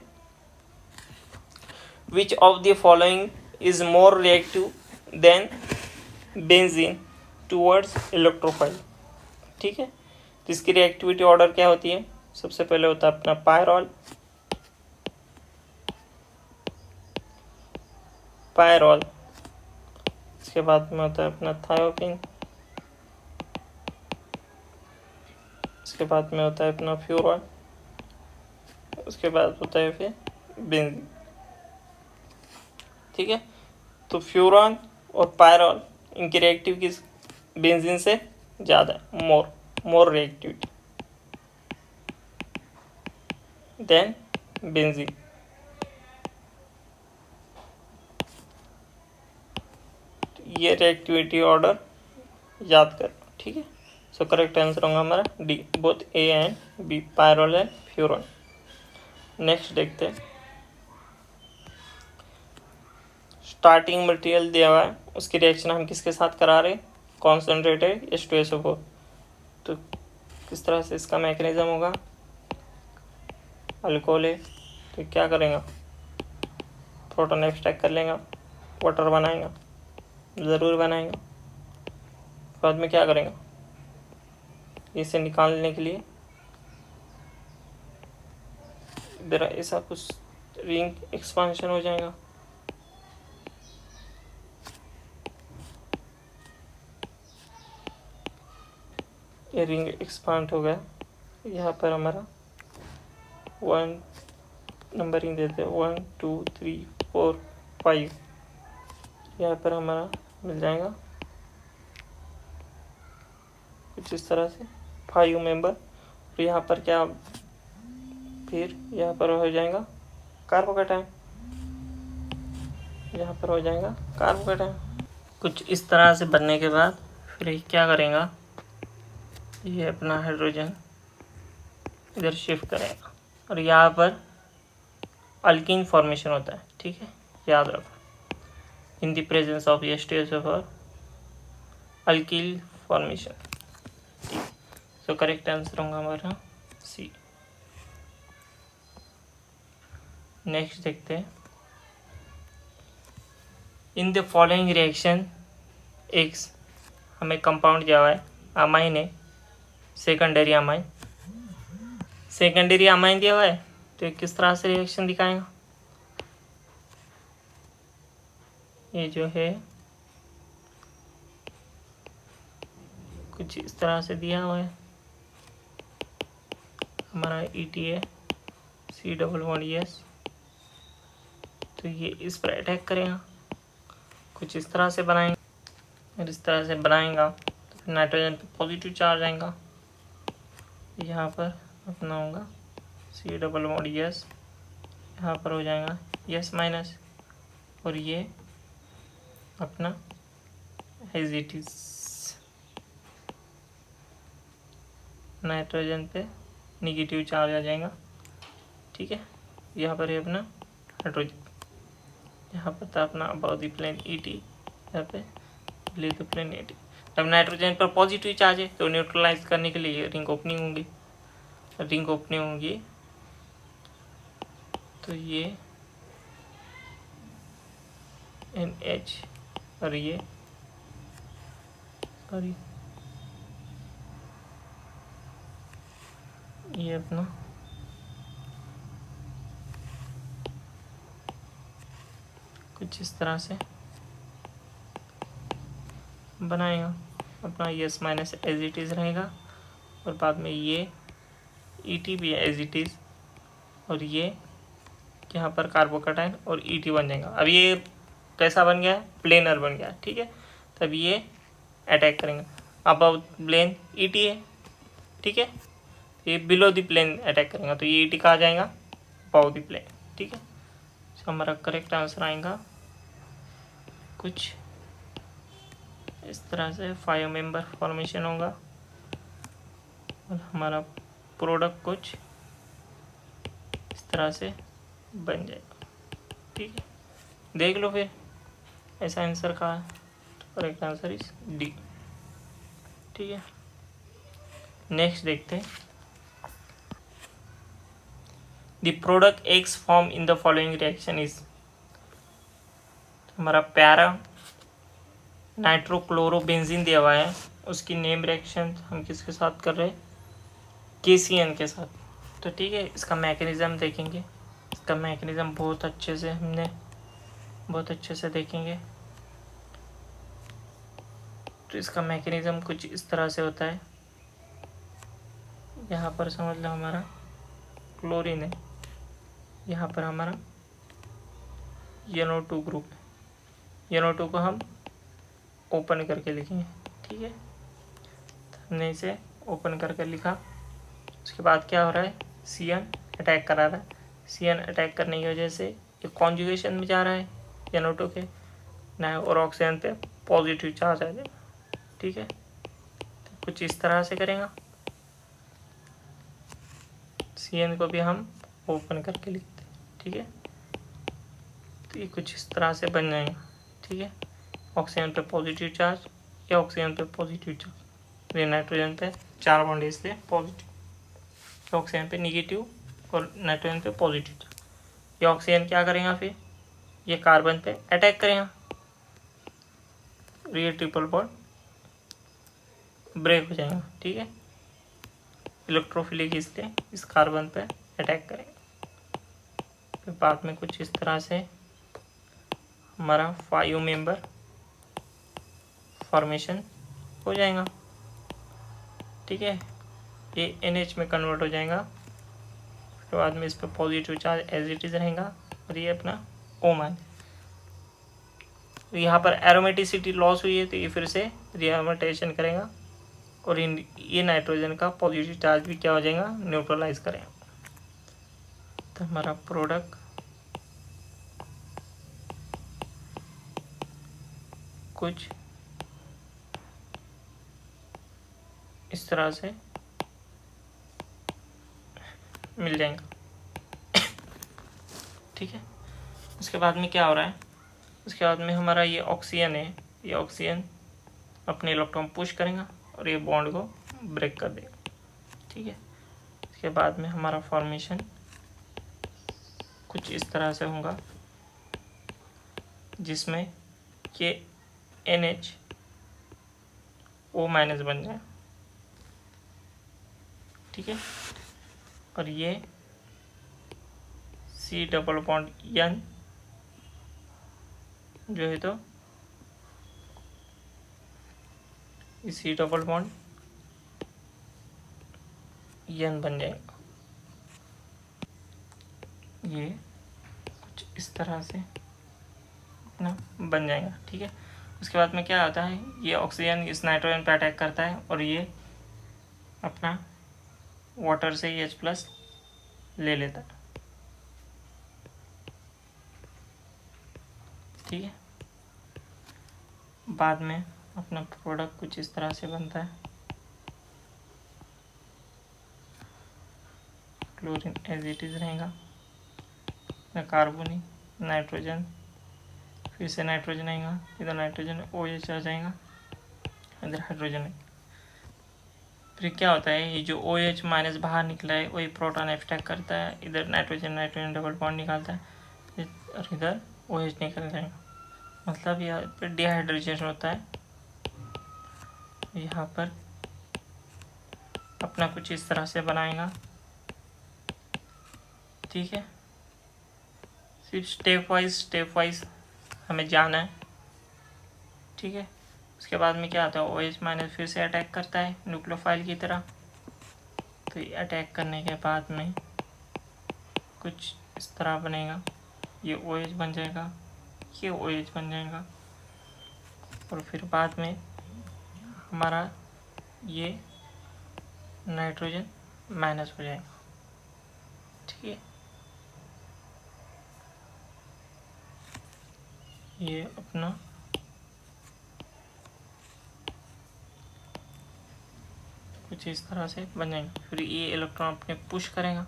which of the following is more reactive than benzene towards electrophile, ठीक है। तो इसकी रिएक्टिविटी ऑर्डर क्या होती है, सबसे पहले होता है अपना पायरॉल, इसके बाद में होता है अपना थायोपिन, इसके बाद में होता है अपना फ्यूरॉल, उसके बाद होता है फिर बेंजीन, ठीक है। तो फ्यूरॉन और पायरॉल इनकी रिएक्टिव किस बेंजीन से ज़्यादा है, मोर रिएक्टिविटी देन बेंजीन। ये रिएक्टिविटी ऑर्डर याद कर, ठीक है। सो करेक्ट आंसर होगा हमारा D, both A and B, pyrrole and furan. Next देखते हैं, स्टार्टिंग मटेरियल दिया हुआ है, उसकी रिएक्शन हम किसके साथ करा रहे हैं, कॉन्सेंट्रेट है H2SO4। तो किस तरह से इसका मैकेनिज्म होगा, अल्कोहल है तो क्या करेगा, प्रोटॉन एक्सट्रैक्ट कर लेगा, वाटर बनाएगा, ज़रूर बनाएगा। बाद में क्या करेगा, इसे निकालने के लिए इधर ऐसा कुछ रिंग एक्सपांशन हो जाएगा। ये रिंग एक्सपांड हो गया। यहाँ पर हमारा 1 नंबरिंग देते हैं, 1 2 3 4 5। यहाँ पर हमारा मिल जाएगा कुछ इस तरह से 5 मेंबर। और यहाँ पर क्या, फिर यहाँ पर हो जाएगा कार्बोकैटायन, यहाँ पर हो जाएगा कार्बोकैटायन। कुछ इस तरह से बनने के बाद फिर ये क्या करेगा, ये अपना हाइड्रोजन इधर शिफ्ट करेगा और यहाँ पर अल्कीन फॉर्मेशन होता है। ठीक है, याद रखो, इन the presence of H2SO4 alkyl formation. ठीक, सो करेक्ट आंसर होगा हमारा सी। नेक्स्ट देखते हैं, in the following reaction x, हमें कंपाउंड दिया हुआ है, अमाइन है, सेकेंडरी अमाइन, सेकेंडरी अमाइन दिया हुआ है तो किस तरह से रिएक्शन दिखाएगा, ये जो है कुछ इस तरह से दिया हुआ है, हमारा ETA C++S, तो ये इस पर अटैक करेगा, कुछ इस तरह से बनाएंगे। और इस तरह से बनाएगा तो फिर नाइट्रोजन पे पॉजिटिव चार्ज आएगा, यहाँ पर अपना होगा C++S, यहाँ पर हो जाएगा S-, और ये अपना एज इट इज नाइट्रोजन पे निगेटिव चार्ज आ जाएगा। ठीक है, यहाँ पर है अपना हाइड्रोजन, यहाँ पर था अपना अबाउट द प्लेन ET, यहाँ पे बिलो द प्लेन ET। अब नाइट्रोजन पर पॉजिटिव चार्ज है तो न्यूट्रलाइज करने के लिए रिंग ओपनिंग होंगी, रिंग ओपनिंग होंगी तो ये NH और ये सॉरी ये अपना कुछ इस तरह से बनाएगा, अपना S- एज इट इज़ रहेगा, और बाद में ये ET भी एज इट इज़, और ये यहाँ पर कार्बोकैटायन और ET बन जाएगा। अब ये कैसा बन गया है, प्लेनर बन गया है। ठीक है, तब ये अटैक करेंगे, अबव प्लेन ET है। ठीक है, ये बिलो द प्लेन अटैक करेंगे तो ये ET कहाँ जाएगा, अबव द प्लेन। ठीक है, तो हमारा करेक्ट आंसर आएगा कुछ इस तरह से 5 मेंबर फॉर्मेशन होगा और हमारा प्रोडक्ट कुछ इस तरह से बन जाएगा। ठीक है, देख लो फिर ऐसा आंसर कहाँ है, तो करेक्ट आंसर इज डी। ठीक है, नेक्स्ट देखते हैं, the product x form in the following reaction is, हमारा पैरा नाइट्रोक्लोरोबेंजीन दिया हुआ है, उसकी नेम रिएक्शन हम किसके साथ कर रहे हैं, KCN के साथ। तो ठीक है, इसका मैकेनिज्म देखेंगे, इसका मैकेनिज्म बहुत अच्छे से देखेंगे। तो इसका मैकेनिज्म कुछ इस तरह से होता है, यहाँ पर समझ लो हमारा क्लोरीन है, यहाँ पर हमारा NO2 ग्रुप है, NO2 को हम ओपन करके लिखेंगे। ठीक है, हमने इसे ओपन करके लिखा, उसके बाद क्या हो रहा है, CN अटैक करा रहा है, CN अटैक करने की वजह से ये कॉन्जुगेशन में जा रहा है NO2 के ना, और ऑक्सीजन पे पॉजिटिव चार्ज आ जाएगा। ठीक है, तो कुछ इस तरह से करेगा, CN को भी हम ओपन करके लिखते हैं। ठीक है, तो ये कुछ इस तरह से बन जाएगा। ठीक है, ऑक्सीजन पे पॉजिटिव चार्ज ये ऑक्सीजन पे पॉजिटिव चार्ज, ये नाइट्रोजन पे 4 बॉन्ड है इसलिए पॉजिटिव, ऑक्सीजन पे निगेटिव और नाइट्रोजन पे पॉजिटिव चार्ज। ये ऑक्सीजन क्या करेगा, फिर ये कार्बन पे अटैक करेगा, ये ट्रिपल बॉन्ड ब्रेक हो जाएगा। ठीक है, इलेक्ट्रोफिलिक इसलिए इस कार्बन पे अटैक करेगा। फिर बाद में कुछ इस तरह से हमारा 5 मेंबर फॉर्मेशन हो जाएगा। ठीक है, ये NH में कन्वर्ट हो जाएगा। फिर बाद में इस पर positive charge as it is रहेगा और ये अपना O मान। यहाँ पर एरोमेटिसिटी लॉस हुई है तो ये फिर से रीएरोमेटाइजेशन करेगा और ये नाइट्रोजन का पॉजिटिव चार्ज भी क्या हो जाएगा, न्यूट्रलाइज करेगा। तो हमारा प्रोडक्ट कुछ इस तरह से मिल जाएगा। ठीक है, उसके बाद में क्या हो रहा है, उसके बाद में हमारा ये ऑक्सीजन है, ये ऑक्सीजन अपने इलेक्ट्रॉन पुश करेगा और ये बॉन्ड को ब्रेक कर देगा। ठीक है, उसके बाद में हमारा फॉर्मेशन कुछ इस तरह से होगा जिसमें ये NHO- बन जाए। ठीक है, और ये C डबल बॉन्ड N जो है तो C डबल बॉन्ड N बन जाएगा। ये कुछ इस तरह से अपना बन जाएगा। ठीक है, उसके बाद में क्या आता है, ये ऑक्सीजन इस नाइट्रोजन पे अटैक करता है और ये अपना वाटर से H+ ले लेता है। ठीक है, बाद में अपना प्रोडक्ट कुछ इस तरह से बनता है। क्लोरीन एज इट इज रहेगा, कार्बोनी नाइट्रोजन, फिर से नाइट्रोजन आएगा, इधर नाइट्रोजन OH आ जाएगा, इधर हाइड्रोजन है। फिर क्या होता है, ये जो OH- बाहर निकला है वही प्रोटॉन एक्सट्रैक्ट करता है, इधर नाइट्रोजन डबल बॉन्ड निकालता है और इधर OH निकल जाएगा। मतलब यहाँ पर डिहाइड्रेशन होता है। यहाँ पर अपना कुछ इस तरह से बनाएगा। ठीक है, सिर्फ स्टेप वाइज हमें जाना है। ठीक है, उसके बाद में क्या आता है, OH- फिर से अटैक करता है न्यूक्लियोफाइल की तरह। तो ये अटैक करने के बाद में कुछ इस तरह बनेगा, ये OH बन जाएगा, ये OH बन जाएगा और फिर बाद में हमारा ये नाइट्रोजन माइनस हो जाएगा। ठीक है, ये अपना कुछ इस तरह से बन जाएगा। फिर ये इलेक्ट्रॉन अपने पुश करेगा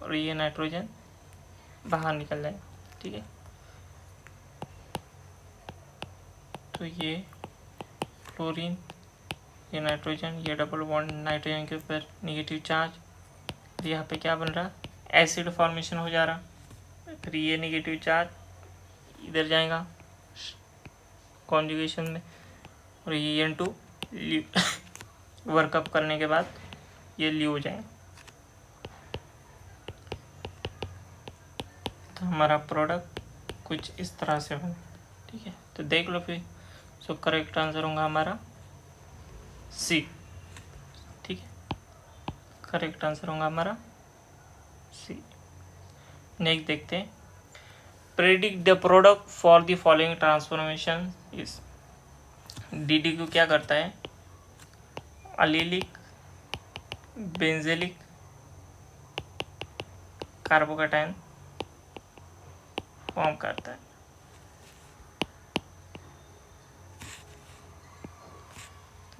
और ये नाइट्रोजन बाहर निकल जाएगा। ठीक है, तो ये क्लोरीन, ये नाइट्रोजन, ये डबल बॉन्ड नाइट्रोजन के ऊपर नेगेटिव चार्ज, यहाँ पे क्या बन रहा, एसिड फॉर्मेशन हो जा रहा। फिर ये नेगेटिव चार्ज इधर जाएगा कॉन्जुगेशन में और ये N2 वर्कअप करने के बाद ये ली हो जाएगा। तो हमारा प्रोडक्ट कुछ इस तरह से बने। ठीक है, तो देख लो फिर। सो करेक्ट आंसर होगा हमारा C। ठीक है, करेक्ट आंसर होगा हमारा C। नेक्स्ट देखते हैं, predict the product for the following transformation is. DD को क्या करता है, अलीलिक, बेंजेलिक, कार्बोकैटायन फॉर्म करता है।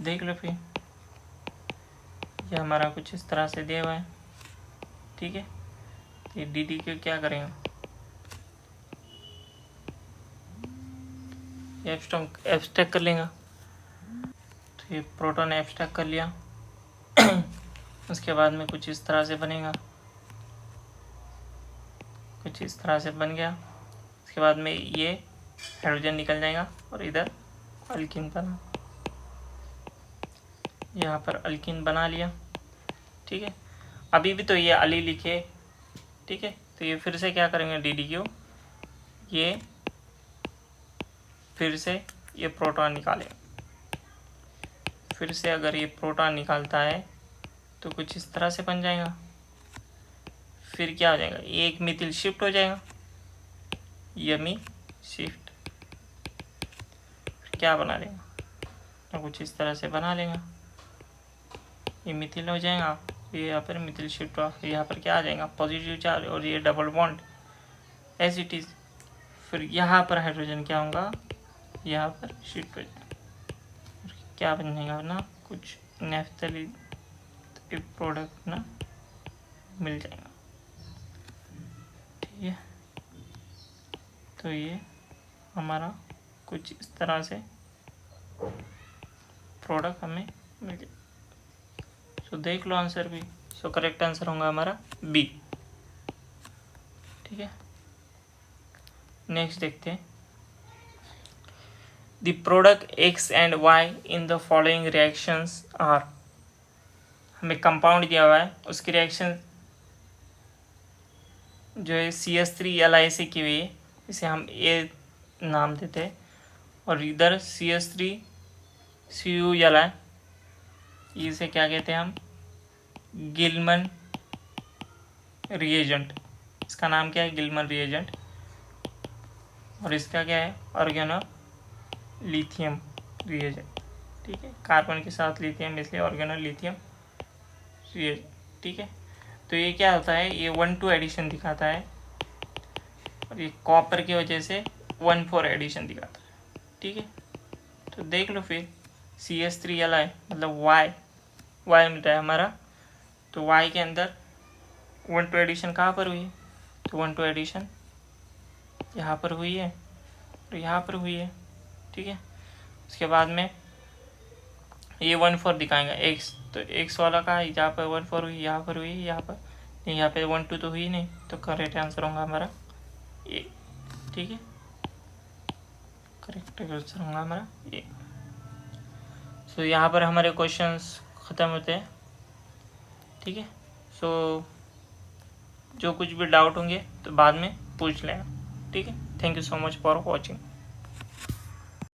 देख लो फिर, ये हमारा कुछ इस तरह से दिया हुआ है। ठीक है, ये DD को क्या करेंगे, एब्स्ट्रैक्ट कर लेंगे। तो ये प्रोटॉन एब्स्ट्रैक्ट कर लिया। उसके बाद में कुछ इस तरह से बनेगा, कुछ इस तरह से बन गया। उसके बाद में ये हाइड्रोजन निकल जाएगा और इधर अल्कीन बना, यहाँ पर अल्कीन बना लिया। ठीक है, अभी भी तो ये अली लिखे। ठीक है, तो ये फिर से क्या करेंगे, DDQ, ये फिर से ये प्रोटॉन निकालेगा। फिर से अगर ये प्रोटॉन निकालता है तो कुछ इस तरह से बन जाएगा। फिर क्या हो जाएगा, एक मिथिल शिफ्ट हो जाएगा, यमी शिफ्ट। फिर क्या बना लेगा, तो कुछ इस तरह से बना लेगा, ये मिथिल हो जाएगा। ये यहाँ पर मिथिल शिफ्ट हुआ, यहाँ पर क्या आ जाएगा, पॉजिटिव चार्ज और ये double bond as it is. फिर यहाँ पर हाइड्रोजन क्या होगा, यहाँ पर शिफ्ट हो जाएगा, क्या बन जाएगा ना, कुछ नेफ्थली प्रोडक्ट ना मिल जाएगा। ठीक है, तो ये हमारा कुछ इस तरह से प्रोडक्ट हमें मिल जाएगा। सो देख लो आंसर भी। सो करेक्ट आंसर होगा हमारा बी। ठीक है, नेक्स्ट देखते हैं। The product X and Y in the following reactions are. हमें कंपाउंड दिया हुआ है, उसकी रिएक्शन जो है CH3Li से की हुई है, इसे हम ए नाम देते हैं। और इधर CH3Cu इसे क्या कहते हैं हम, गिलमन रिएजेंट। इसका नाम क्या है, गिलमन रिएजेंट। और इसका क्या है, ऑर्गेनो लिथियम रिएजेंट। ठीक है, कार्बन के साथ लिथियम, इसलिए ऑर्गेनो लिथियम रिएजेंट। ठीक है, तो ये क्या होता है, ये 1-2 एडिशन दिखाता है और ये कॉपर की वजह से 1-4 एडिशन दिखाता है। ठीक है, तो देख लो फिर CH3Li मतलब Y मिलता है हमारा। तो Y के अंदर 1-2 एडिशन कहाँ पर हुई है, तो 1-2 एडिशन यहाँ पर हुई है और यहाँ पर हुई है। ठीक है, उसके बाद में ये 1-4 दिखाएंगे X, तो X वाला का यहाँ पर 1-4 हुई, यहाँ पर हुई, यहाँ पर नहीं, यहाँ पे 1-2 तो हुई नहीं, तो करेक्ट आंसर होगा हमारा ए। ठीक है, करेक्ट आंसर होगा हमारा ए। सो यहाँ पर हमारे क्वेश्चंस ख़त्म होते हैं। ठीक है, सो जो कुछ भी डाउट होंगे तो बाद में पूछ लेना। ठीक है, thank you so much for watching.